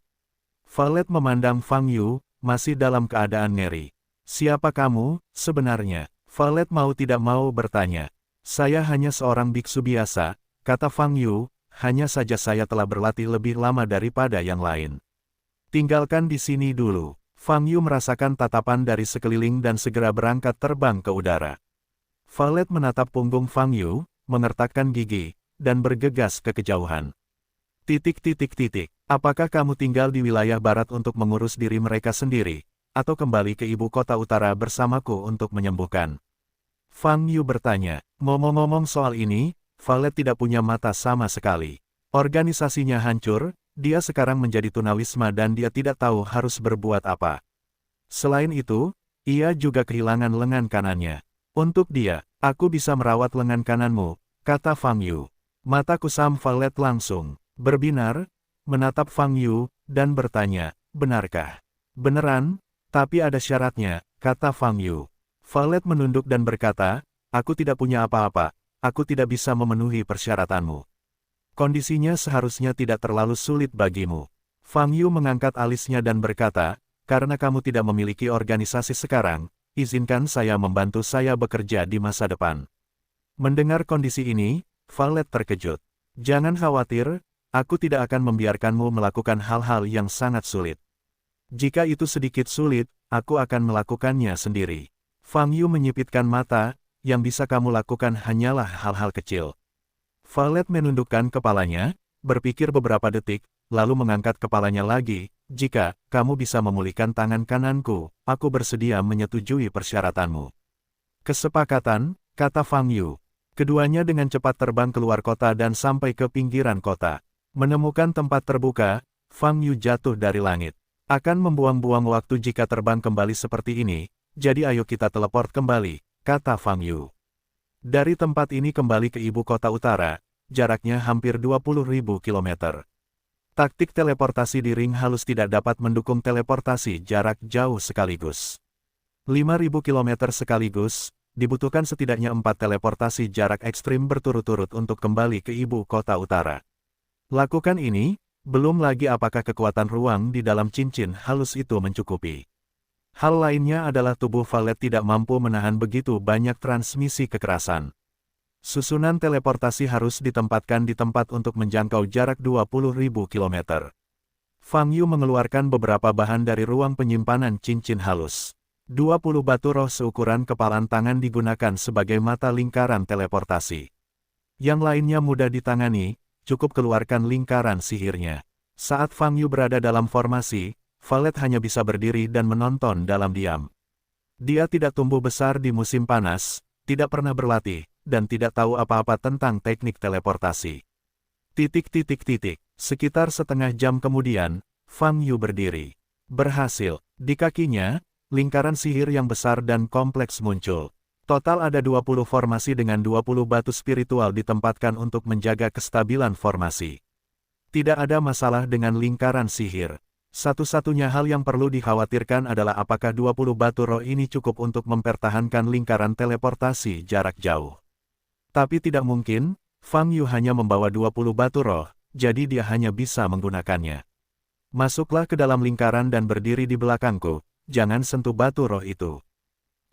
Valet memandang Fang Yu, masih dalam keadaan ngeri. Siapa kamu, sebenarnya? Valet mau tidak mau bertanya. Saya hanya seorang biksu biasa, kata Fang Yu, hanya saja saya telah berlatih lebih lama daripada yang lain. Tinggalkan di sini dulu. Fang Yu merasakan tatapan dari sekeliling dan segera berangkat terbang ke udara. Valet menatap punggung Fang Yu, mengertakkan gigi, dan bergegas ke kejauhan. Apakah kamu tinggal di wilayah barat untuk mengurus diri mereka sendiri, atau kembali ke ibu kota utara bersamaku untuk menyembuhkan? Fang Yu bertanya. Ngomong-ngomong soal ini, Valet tidak punya mata sama sekali. Organisasinya hancur, dia sekarang menjadi tunawisma dan dia tidak tahu harus berbuat apa. Selain itu, ia juga kehilangan lengan kanannya. Untuk dia, aku bisa merawat lengan kananmu, kata Fang Yu. Mata kusam Valet langsung berbinar, menatap Fang Yu, dan bertanya, benarkah? Beneran, tapi ada syaratnya, kata Fang Yu. Valet menunduk dan berkata, aku tidak punya apa-apa, aku tidak bisa memenuhi persyaratanmu. Kondisinya seharusnya tidak terlalu sulit bagimu. Fang Yu mengangkat alisnya dan berkata, karena kamu tidak memiliki organisasi sekarang, izinkan saya membantu saya bekerja di masa depan. Mendengar kondisi ini, Valet terkejut. Jangan khawatir, aku tidak akan membiarkanmu melakukan hal-hal yang sangat sulit. Jika itu sedikit sulit, aku akan melakukannya sendiri. Fang Yu menyipitkan mata, yang bisa kamu lakukan hanyalah hal-hal kecil. Valet menundukkan kepalanya, berpikir beberapa detik, lalu mengangkat kepalanya lagi, jika kamu bisa memulihkan tangan kananku, aku bersedia menyetujui persyaratanmu. Kesepakatan, kata Fang Yu. Keduanya dengan cepat terbang keluar kota dan sampai ke pinggiran kota. Menemukan tempat terbuka, Fang Yu jatuh dari langit. Akan membuang-buang waktu jika terbang kembali seperti ini, jadi ayo kita teleport kembali, kata Fang Yu. Dari tempat ini kembali ke ibu kota utara, jaraknya hampir 20.000 km. Taktik teleportasi di ring halus tidak dapat mendukung teleportasi jarak jauh sekaligus. 5.000 km sekaligus, dibutuhkan setidaknya 4 teleportasi jarak ekstrim berturut-turut untuk kembali ke ibu kota utara. Lakukan ini, belum lagi apakah kekuatan ruang di dalam cincin halus itu mencukupi. Hal lainnya adalah tubuh Valet tidak mampu menahan begitu banyak transmisi kekerasan. Susunan teleportasi harus ditempatkan di tempat untuk menjangkau jarak 20.000 km. Fang Yu mengeluarkan beberapa bahan dari ruang penyimpanan cincin halus. 20 batu roh seukuran kepalan tangan digunakan sebagai mata lingkaran teleportasi. Yang lainnya mudah ditangani, cukup keluarkan lingkaran sihirnya. Saat Fang Yu berada dalam formasi, Valet hanya bisa berdiri dan menonton dalam diam. Dia tidak tumbuh besar di musim panas, tidak pernah berlatih, dan tidak tahu apa-apa tentang teknik teleportasi. Sekitar setengah jam kemudian, Fang Yu berdiri. Berhasil. Di kakinya, lingkaran sihir yang besar dan kompleks muncul. Total ada 20 formasi dengan 20 batu spiritual ditempatkan untuk menjaga kestabilan formasi. Tidak ada masalah dengan lingkaran sihir. Satu-satunya hal yang perlu dikhawatirkan adalah apakah 20 batu roh ini cukup untuk mempertahankan lingkaran teleportasi jarak jauh. Tapi tidak mungkin, Fang Yu hanya membawa 20 batu roh, jadi dia hanya bisa menggunakannya. Masuklah ke dalam lingkaran dan berdiri di belakangku, jangan sentuh batu roh itu.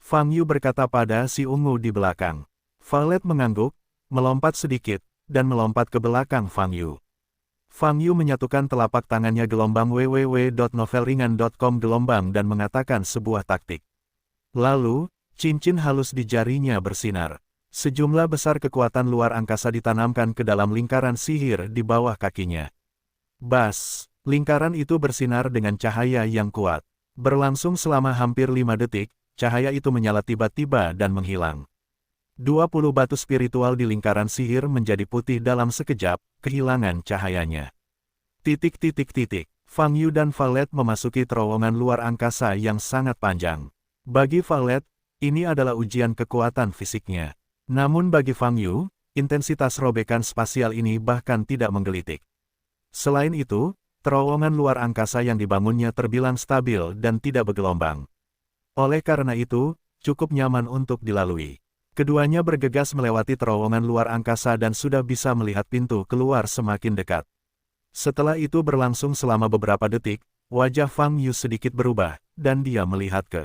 Fang Yu berkata pada si ungu di belakang. Valet mengangguk, melompat sedikit, dan melompat ke belakang Fang Yu. Fang Yu menyatukan telapak tangannya gelombang www.novelringan.com gelombang dan mengatakan sebuah taktik. Lalu, cincin halus di jarinya bersinar. Sejumlah besar kekuatan luar angkasa ditanamkan ke dalam lingkaran sihir di bawah kakinya. Bas, lingkaran itu bersinar dengan cahaya yang kuat. Berlangsung selama hampir 5 detik, cahaya itu menyala tiba-tiba dan menghilang. 20 batu spiritual di lingkaran sihir menjadi putih dalam sekejap, kehilangan cahayanya. Fang Yu dan Valet memasuki terowongan luar angkasa yang sangat panjang. Bagi Valet, ini adalah ujian kekuatan fisiknya. Namun bagi Fang Yu, intensitas robekan spasial ini bahkan tidak menggelitik. Selain itu, terowongan luar angkasa yang dibangunnya terbilang stabil dan tidak bergelombang. Oleh karena itu, cukup nyaman untuk dilalui. Keduanya bergegas melewati terowongan luar angkasa dan sudah bisa melihat pintu keluar semakin dekat. Setelah itu berlangsung selama beberapa detik, wajah Fang Yu sedikit berubah, dan dia melihat ke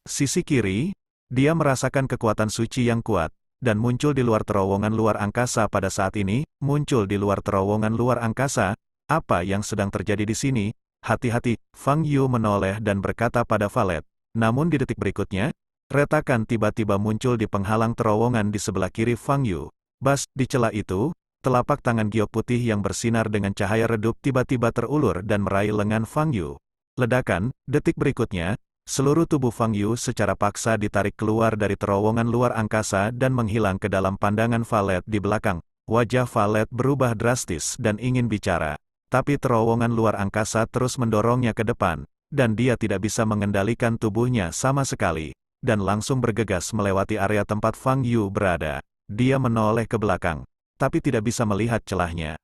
sisi kiri. Dia merasakan kekuatan suci yang kuat, dan muncul di luar terowongan luar angkasa pada saat ini, muncul di luar terowongan luar angkasa. Apa yang sedang terjadi di sini? Hati-hati, Fang Yu menoleh dan berkata pada Valet. Namun di detik berikutnya, retakan tiba-tiba muncul di penghalang terowongan di sebelah kiri Fang Yu. Bas, di celah itu, telapak tangan giok putih yang bersinar dengan cahaya redup tiba-tiba terulur dan meraih lengan Fang Yu. Ledakan, detik berikutnya, seluruh tubuh Fang Yu secara paksa ditarik keluar dari terowongan luar angkasa dan menghilang ke dalam pandangan Valet di belakang. Wajah Valet berubah drastis dan ingin bicara. Tapi terowongan luar angkasa terus mendorongnya ke depan, dan dia tidak bisa mengendalikan tubuhnya sama sekali. Dan langsung bergegas melewati area tempat Fang Yu berada. Dia menoleh ke belakang, tapi tidak bisa melihat celahnya.